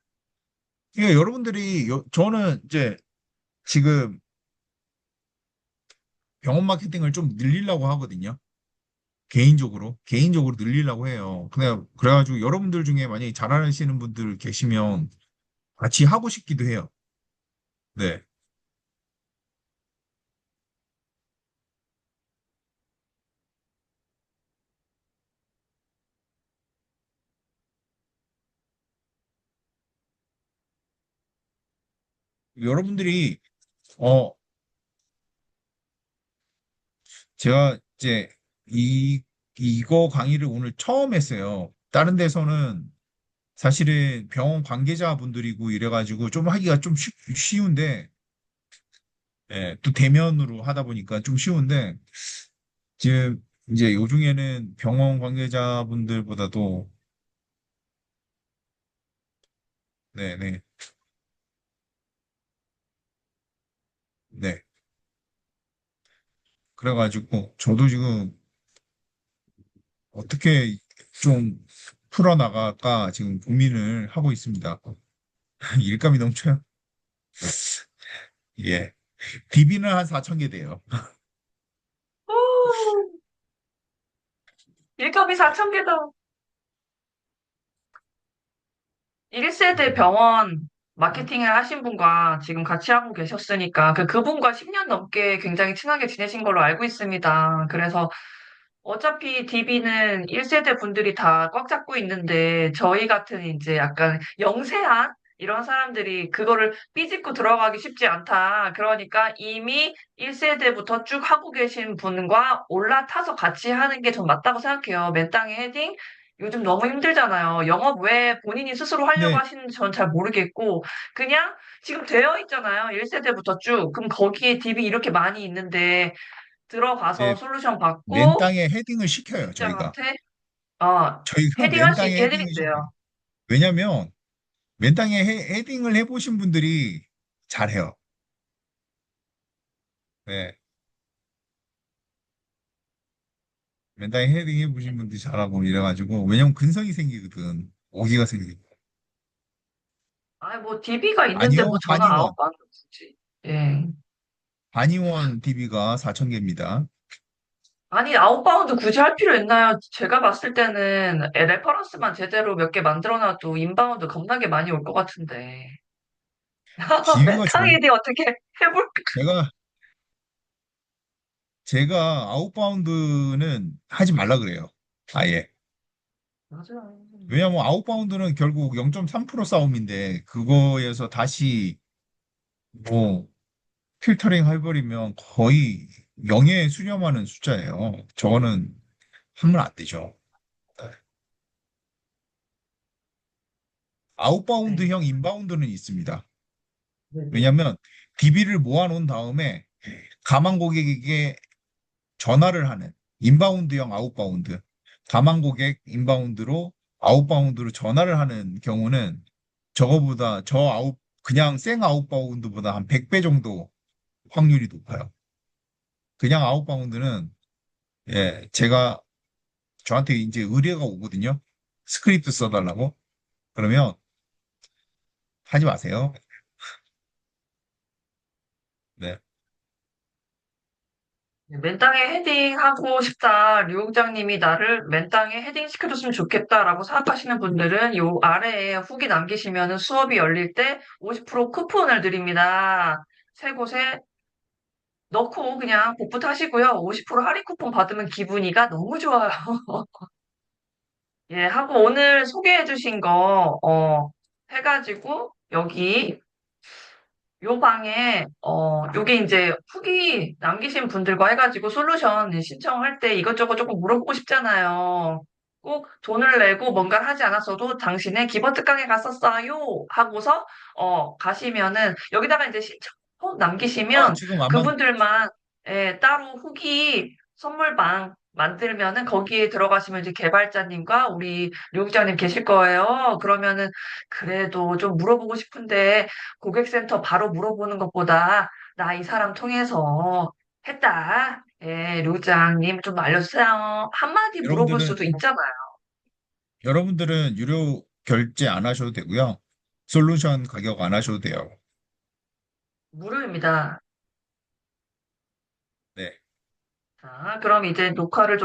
그러니까 여러분들이, 저는 이제 지금 병원 마케팅을 좀 늘리려고 하거든요. 개인적으로 늘리려고 해요. 그래가지고 여러분들 중에 만약에 잘하시는 분들 계시면 같이 하고 싶기도 해요. 네. 여러분들이, 어, 제가 이제 이거 강의를 오늘 처음 했어요. 다른 데서는 사실은 병원 관계자분들이고 이래가지고 좀 하기가 좀 쉬운데, 예, 또 대면으로 하다 보니까 좀 쉬운데, 지금 이제 요중에는 병원 관계자분들보다도, 네, 네, 네. 그래가지고 저도 지금 어떻게 좀 풀어나갈까 지금 고민을 하고 있습니다. 일감이 넘쳐요. 예. DB는 한 4천 개 돼요. 오, 일감이 4천 개다. 1세대 병원 마케팅을 하신 분과 지금 같이 하고 계셨으니까 그분과 10년 넘게 굉장히 친하게 지내신 걸로 알고 있습니다. 그래서 어차피 DB는 1세대 분들이 다 꽉 잡고 있는데 저희 같은 이제 약간 영세한 이런 사람들이 그거를 삐집고 들어가기 쉽지 않다. 그러니까 이미 1세대부터 쭉 하고 계신 분과 올라타서 같이 하는 게 전 맞다고 생각해요. 맨땅에 헤딩 요즘 너무 힘들잖아요. 영업 왜 본인이 스스로 하려고 근데, 하시는지 전 잘 모르겠고 그냥 지금 되어 있잖아요. 1세대부터 쭉. 그럼 거기에 DB 이렇게 많이 있는데 들어가서 네, 솔루션 맨 받고 땅에 헤딩을 시켜요, 저희가. 팀장한테 저희가 헤딩할 맨 수 땅에 있게 헤딩을 시켜요. 해드린대요. 왜냐면, 맨 땅에 헤딩을 해보신 분들이 잘해요. 네. 맨 땅에 헤딩 해보신 분들이 잘하고 이래가지고, 왜냐면 근성이 생기거든. 오기가 생기고. 아니 뭐 DB가 있는데 뭐 전화 아홉 번 굳이. 예. 한의원 DB가 4천 개입니다. 아니 아웃바운드 굳이 할 필요 있나요? 제가 봤을 때는 레퍼런스만 제대로 몇 개 만들어놔도 인바운드 겁나게 많이 올 것 같은데. DB가 메타이디 어떻게 해볼까? 제가, 제가 아웃바운드는 하지 말라 그래요. 아예. 맞아요. 왜냐면 아웃바운드는 결국 0.3% 싸움인데, 그거에서 다시 뭐, 필터링 해버리면 거의 0에 수렴하는 숫자예요. 저거는 하면 안 되죠. 네. 아웃바운드형 인바운드는 있습니다. 네네. 왜냐면 DB를 모아놓은 다음에 가망 고객에게 전화를 하는 인바운드형 아웃바운드. 가망 고객 인바운드로 아웃바운드로 전화를 하는 경우는 저거보다 그냥 생 아웃바운드보다 한 100배 정도 확률이 높아요. 그냥 아웃바운드는 제가 저한테 이제 의뢰가 오거든요. 스크립트 써달라고. 그러면 하지 마세요. 네. 맨땅에 헤딩하고 싶다. 류국장님이 나를 맨땅에 헤딩 시켜줬으면 좋겠다라고 생각하시는 분들은 요 아래에 후기 남기시면 수업이 열릴 때 50% 쿠폰을 드립니다. 세 곳에 넣고 그냥 복붙하시고요. 50% 할인 쿠폰 받으면 기분이가 너무 좋아요. 예, 하고 오늘 소개해주신 거, 해가지고 여기 요 방에, 요게 이제 후기 남기신 분들과 해가지고 솔루션 신청할 때 이것저것 조금 물어보고 싶잖아요. 꼭 돈을 내고 뭔가를 하지 않았어도 당신의 기본 특강에 갔었어요. 하고서, 가시면은, 여기다가 이제 신청 남기시면 지금 아마 그분들만, 따로 후기 선물방 만들면은 거기에 들어가시면 이제 개발자님과 우리 류국장님 계실 거예요. 그러면은 그래도 좀 물어보고 싶은데 고객센터 바로 물어보는 것보다 나 이 사람 통해서 했다. 예, 류장님 좀 알려주세요. 한마디 물어볼 여러분들은 수도 있잖아요. 여러분들은 유료 결제 안 하셔도 되고요. 솔루션 가격 안 하셔도 돼요. 무료입니다. 네. 자, 그럼 이제 녹화를 좀